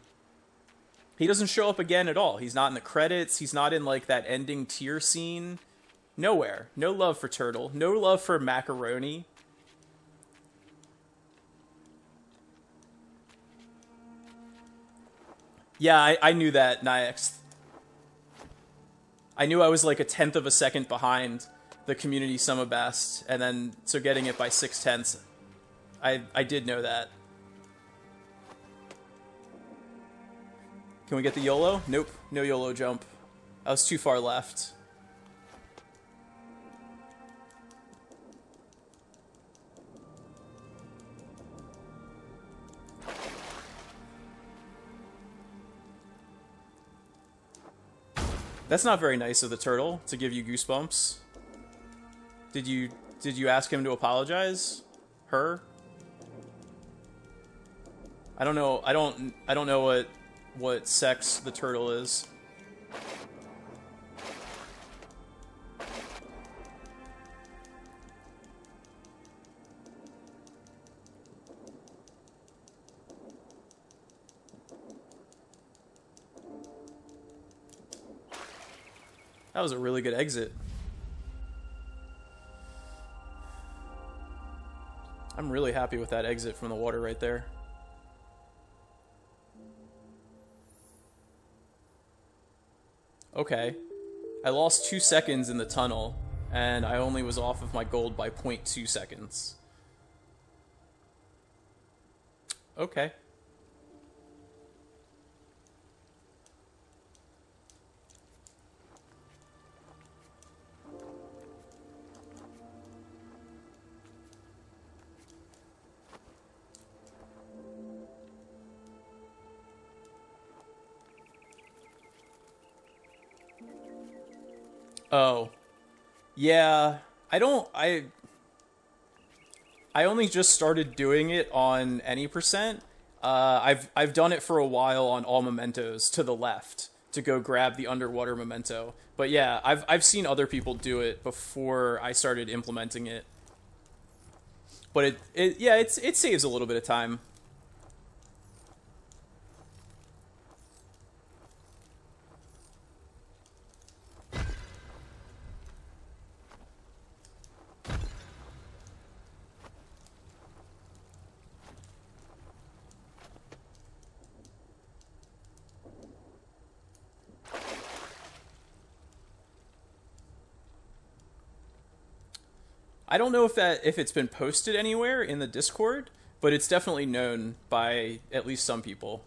He doesn't show up again at all. He's not in the credits. He's not in, like, that ending tier scene. Nowhere. No love for Turtle. No love for Macaroni. Yeah, I knew that, Nyax. I knew I was like 1/10 of a second behind the community summa best, and then so getting it by 6/10, I did know that. Can we get the YOLO? Nope, no YOLO jump. I was too far left. That's not very nice of the turtle to give you goosebumps. Did you ask him to apologize? Her? I don't know. I don't know what sex the turtle is. That was a really good exit. I'm really happy with that exit from the water right there. Okay. I lost 2 seconds in the tunnel, and I only was off of my gold by 0.2 seconds. Okay. Oh. Yeah, I only just started doing it on any percent. I've done it for a while on all mementos to the left to go grab the underwater memento. But yeah, I've seen other people do it before I started implementing it. But it saves a little bit of time. I don't know if it's been posted anywhere in the Discord, but it's definitely known by at least some people.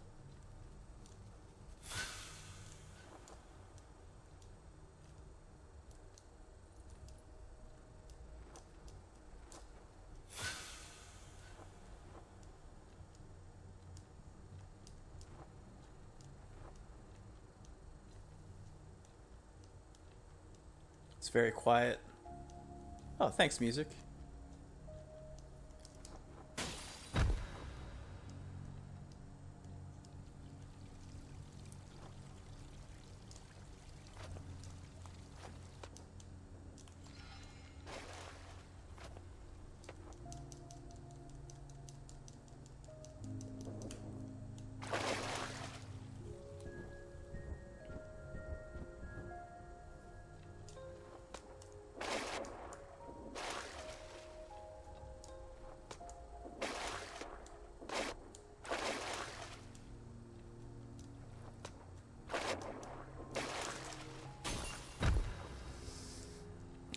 It's very quiet. Oh, thanks, music.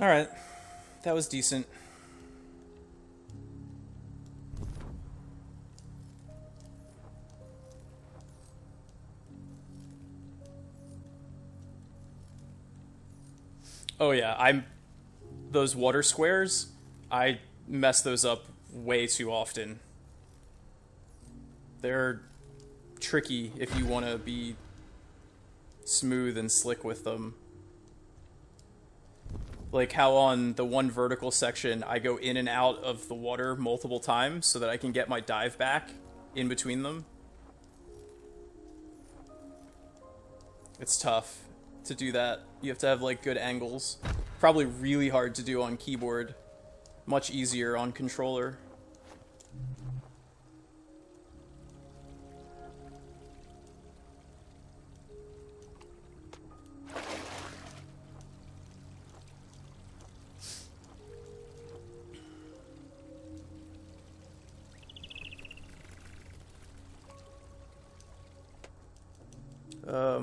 Alright, that was decent. Oh yeah, those water squares, I mess those up way too often. They're tricky if you want to be smooth and slick with them. Like how on the one vertical section, I go in and out of the water multiple times so that I can get my dive back in between them. It's tough to do that. You have to have like good angles. Probably really hard to do on keyboard. Much easier on controller.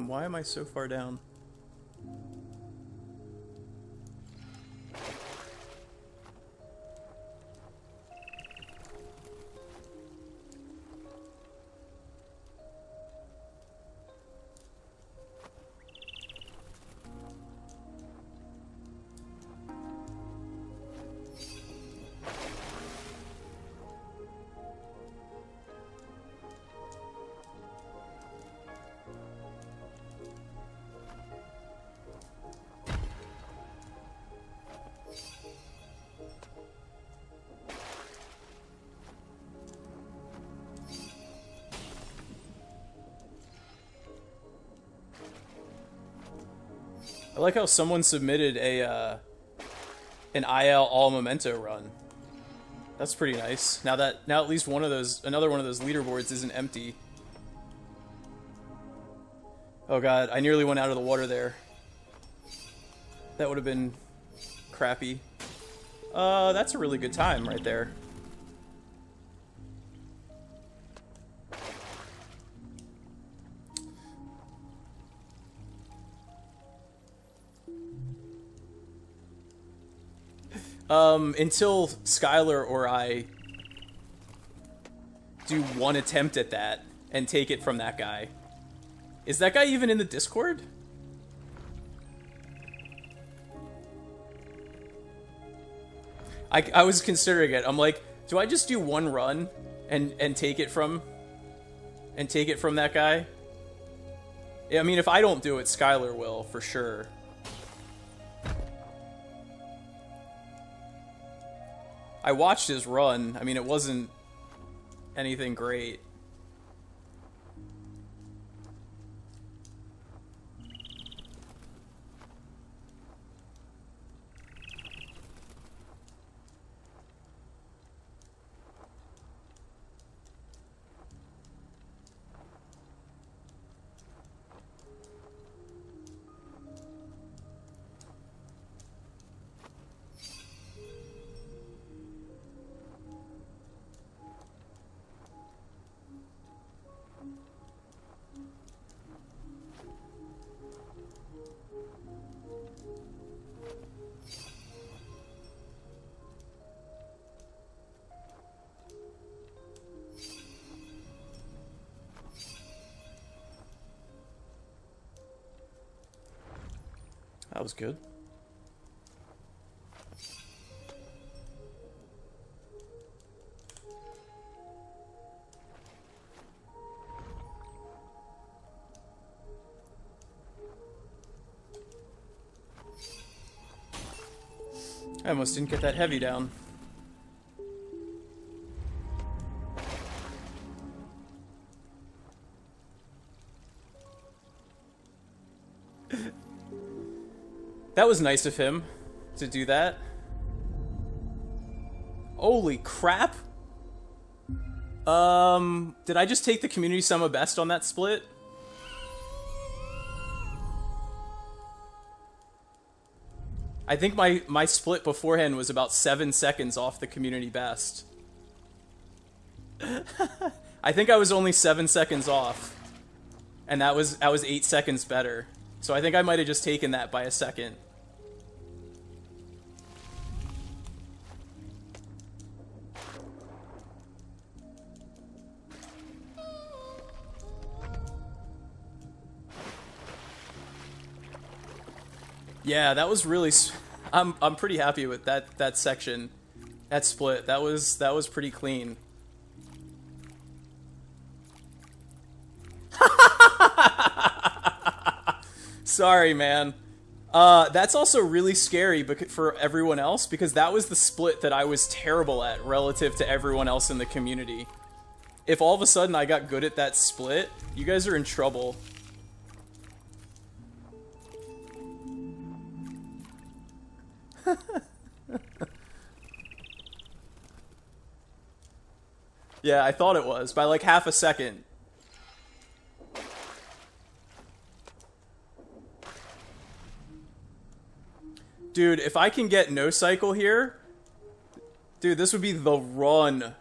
Why am I so far down? I like how someone submitted an IL all memento run. That's pretty nice. Now at least another one of those leaderboards isn't empty. Oh god, I nearly went out of the water there. That would have been crappy. That's a really good time right there. Until Skylar or I do one attempt at that and take it from that guy. Is that guy even in the Discord? I was considering it. I'm like, do I just do one run and take it from that guy? I mean, if I don't do it, Skylar will for sure. I watched his run. I mean, it wasn't anything great. That was good. I almost didn't get that heavy down. That was nice of him to do that. Holy crap! Did I just take the community summa best on that split? I think my split beforehand was about 7 seconds off the community best. I think I was only 7 seconds off. And that was 8 seconds better. So I think I might have just taken that by a second. Yeah, that was really. I'm pretty happy with that section, that split. That was pretty clean. Sorry, man. That's also really scary for everyone else because that was the split that I was terrible at relative to everyone else in the community. If all of a sudden I got good at that split, you guys are in trouble. Yeah, I thought it was by like half a second. Dude, if I can get no cycle here, dude, this would be the run.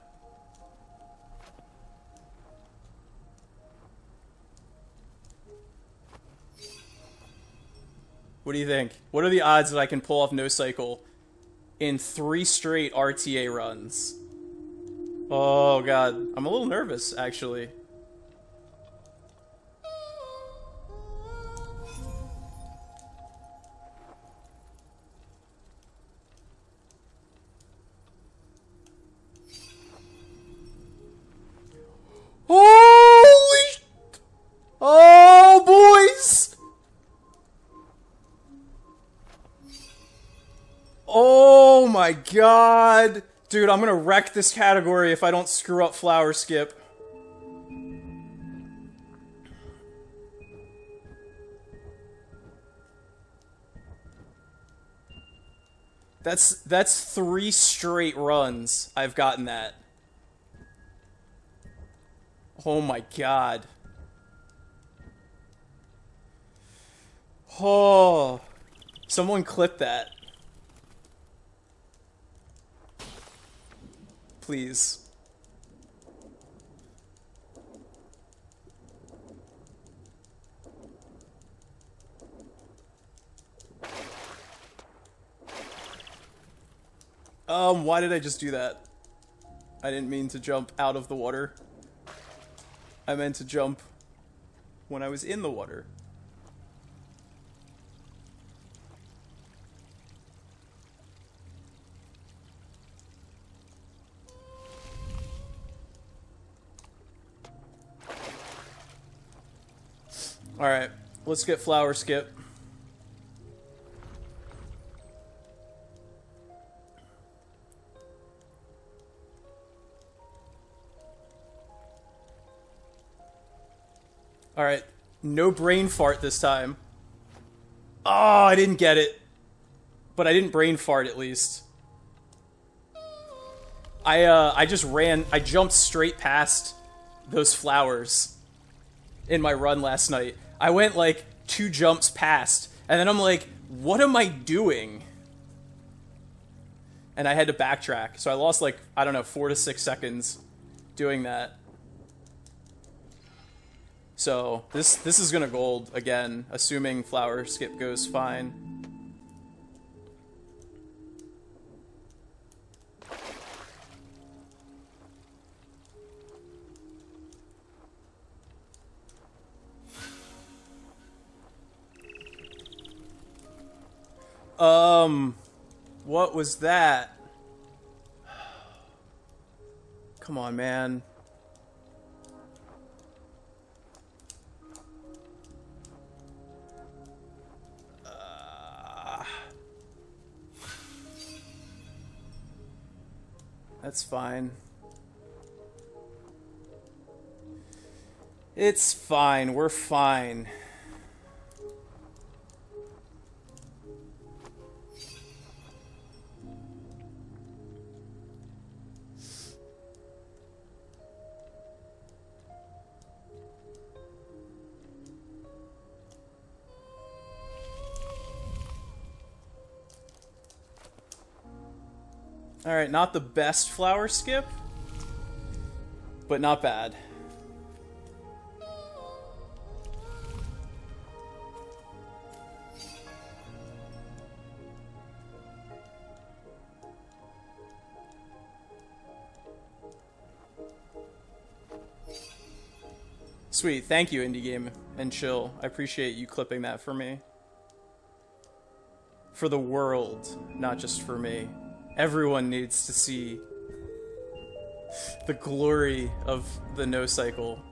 What do you think? What are the odds that I can pull off no cycle in 3 straight RTA runs? Oh god, I'm a little nervous actually. Holy! Oh, boys! Oh my god! Dude, I'm gonna wreck this category if I don't screw up flower skip. That's 3 straight runs I've gotten that. Oh my god. Oh. Someone clip that. Please. Why did I just do that? I didn't mean to jump out of the water. I meant to jump when I was in the water. Alright, let's get flower skip. Alright, no brain fart this time. Oh, I didn't get it. But I didn't brain fart at least. I just ran, I jumped straight past those flowers in my run last night. I went like 2 jumps past, and then I'm like, what am I doing? And I had to backtrack, so I lost like, I don't know, 4 to 6 seconds doing that. So, this is gonna gold again, assuming flower skip goes fine. What was that? Come on, man. That's fine. It's fine. We're fine. Alright, not the best flower skip, but not bad. Sweet, thank you, Indie Game and Chill. I appreciate you clipping that for me. For the world, not just for me. Everyone needs to see the glory of the no cycle.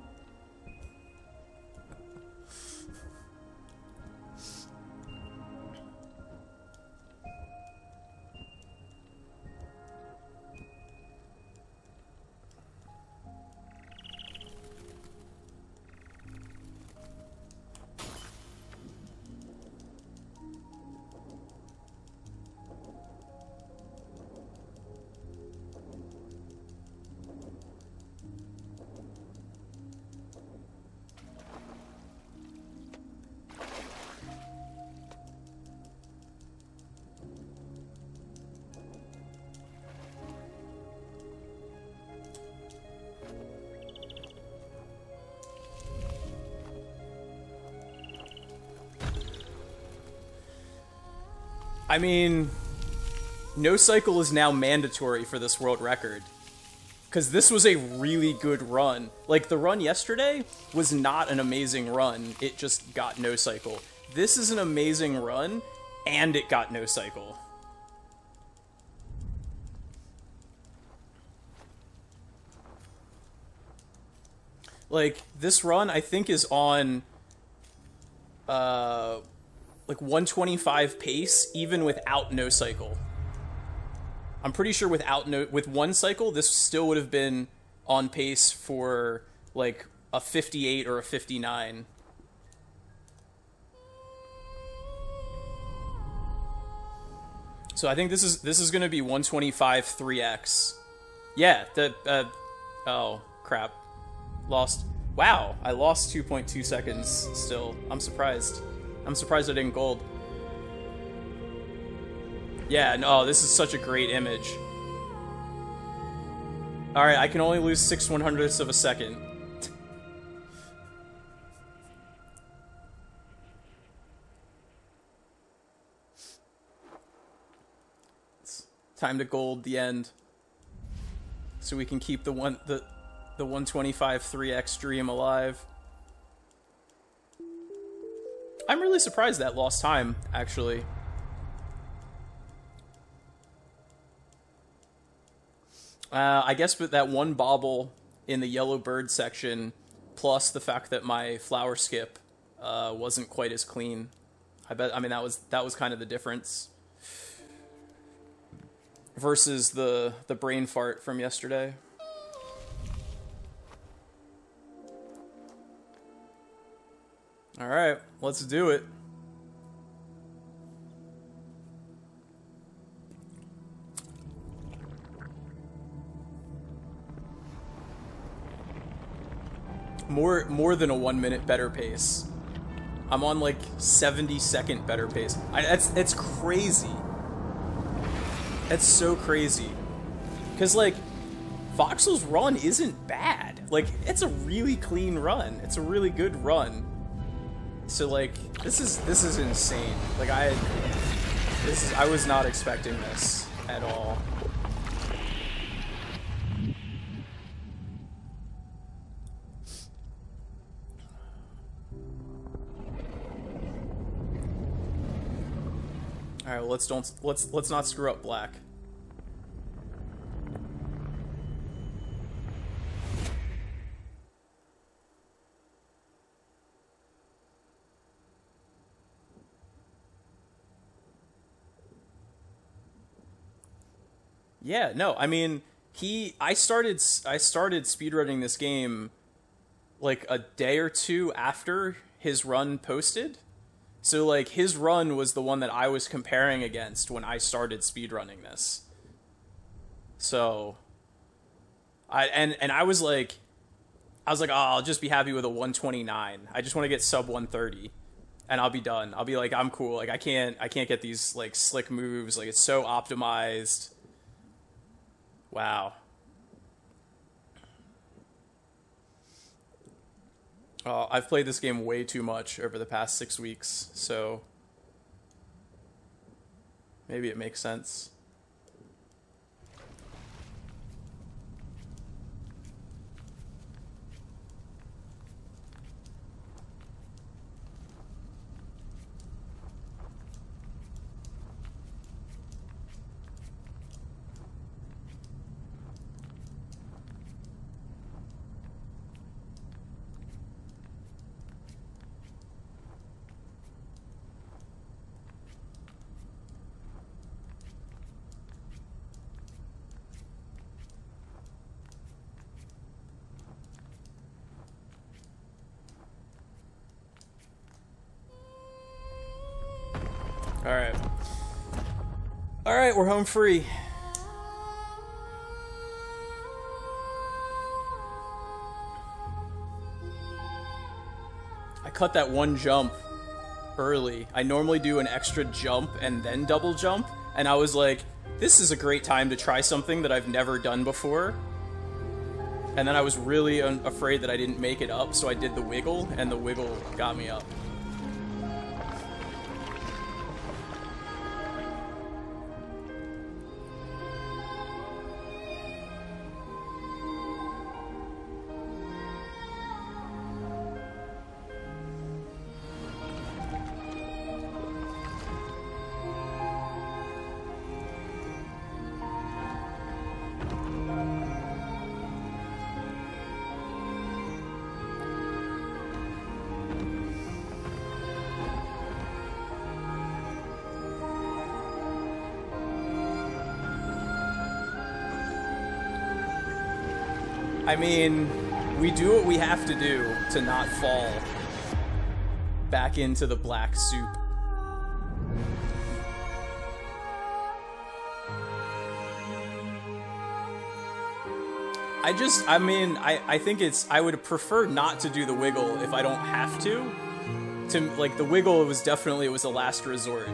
I mean, no cycle is now mandatory for this world record. Because this was a really good run. Like, the run yesterday was not an amazing run. It just got no cycle. This is an amazing run, and it got no cycle. Like, this run, I think, is on like 125 pace, even without no cycle. I'm pretty sure with one cycle, this still would have been on pace for like a 58 or a 59. So I think this is going to be 125 3x. Yeah, oh, crap. Lost. Wow, I lost 2.2 seconds still. I'm surprised. I'm surprised I didn't gold. Yeah, no, this is such a great image. Alright, I can only lose 6/100ths of a second. It's time to gold the end. So we can keep the 125 3x dream alive. I'm really surprised that lost time, actually. I guess with that one bobble in the yellow bird section, plus the fact that my flower skip wasn't quite as clean. I mean that was kind of the difference versus the brain fart from yesterday. All right, let's do it. More than a 1 minute better pace. I'm on like 70-second better pace. It's crazy. That's so crazy. Cause like Voxel's run isn't bad. Like it's a really clean run. It's a really good run. So like this is insane. Like I was not expecting this at all. All right, well, let's not screw up black. Yeah, no, I mean, I started speedrunning this game like a day or two after his run posted. So like his run was the one that I was comparing against when I started speedrunning this. So I was like, oh, I'll just be happy with a 129. I just want to get sub 130 and I'll be done. I'll be like, I'm cool. Like I can't get these like slick moves. Like it's so optimized. Wow. I've played this game way too much over the past 6 weeks, so maybe it makes sense. Alright. Alright, we're home free. I cut that one jump early. I normally do an extra jump and then double jump, and I was like, this is a great time to try something that I've never done before. And then I was really afraid that I didn't make it up, so I did the wiggle, and the wiggle got me up. I mean, we do what we have to do to not fall back into the black soup. I mean, I think I would prefer not to do the wiggle if I don't have to. Like, the wiggle, it was a last resort.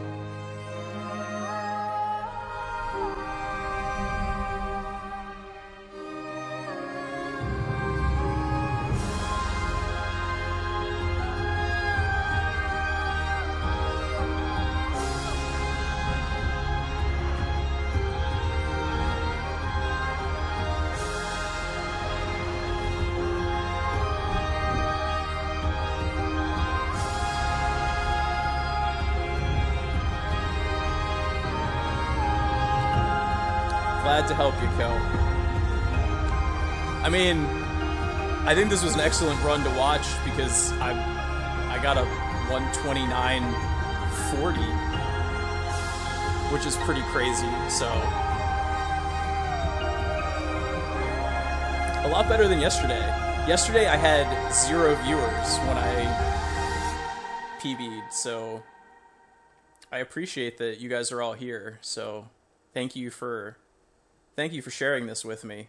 Glad to help you, Kel. I mean, I think this was an excellent run to watch because I got a 129.40, which is pretty crazy, so a lot better than yesterday. Yesterday I had 0 viewers when I PB'd, so I appreciate that you guys are all here, so thank you for sharing this with me.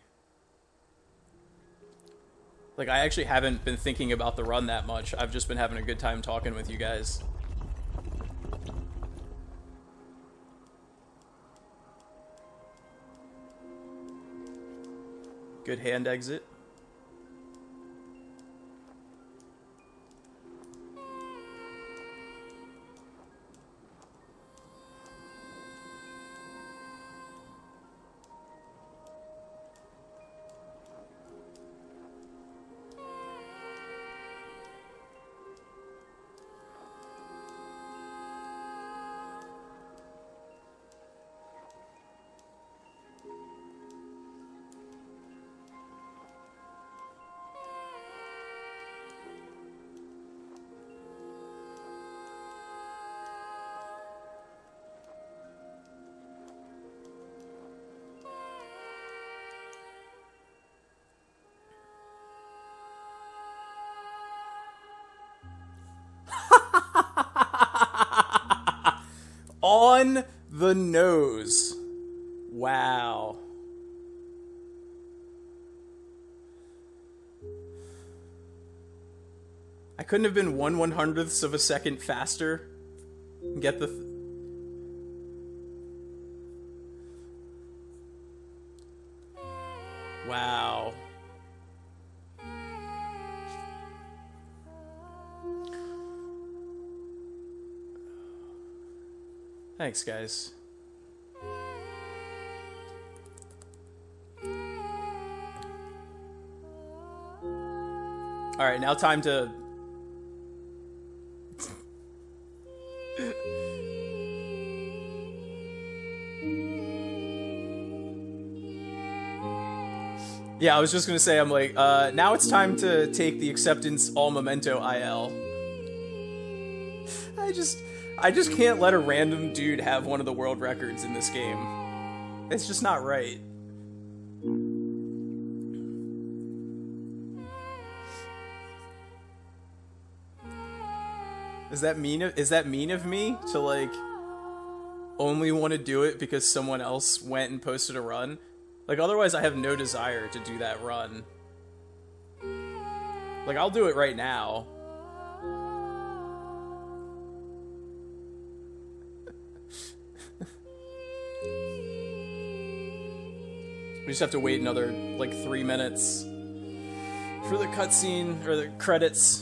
Like, I actually haven't been thinking about the run that much. I've just been having a good time talking with you guys. Good hand exit. On the nose. Wow. I couldn't have been 1/100th of a second faster. Get the... Wow. Thanks, guys. All right, now time to... Yeah, I was just gonna say, I'm like, now it's time to take the acceptance all memento IL. I just can't let a random dude have one of the world records in this game. It's just not right. Is that mean of me to, like, only want to do it because someone else went and posted a run? Like, otherwise I have no desire to do that run. Like, I'll do it right now. We just have to wait another, like, 3 minutes for the cutscene, or the credits.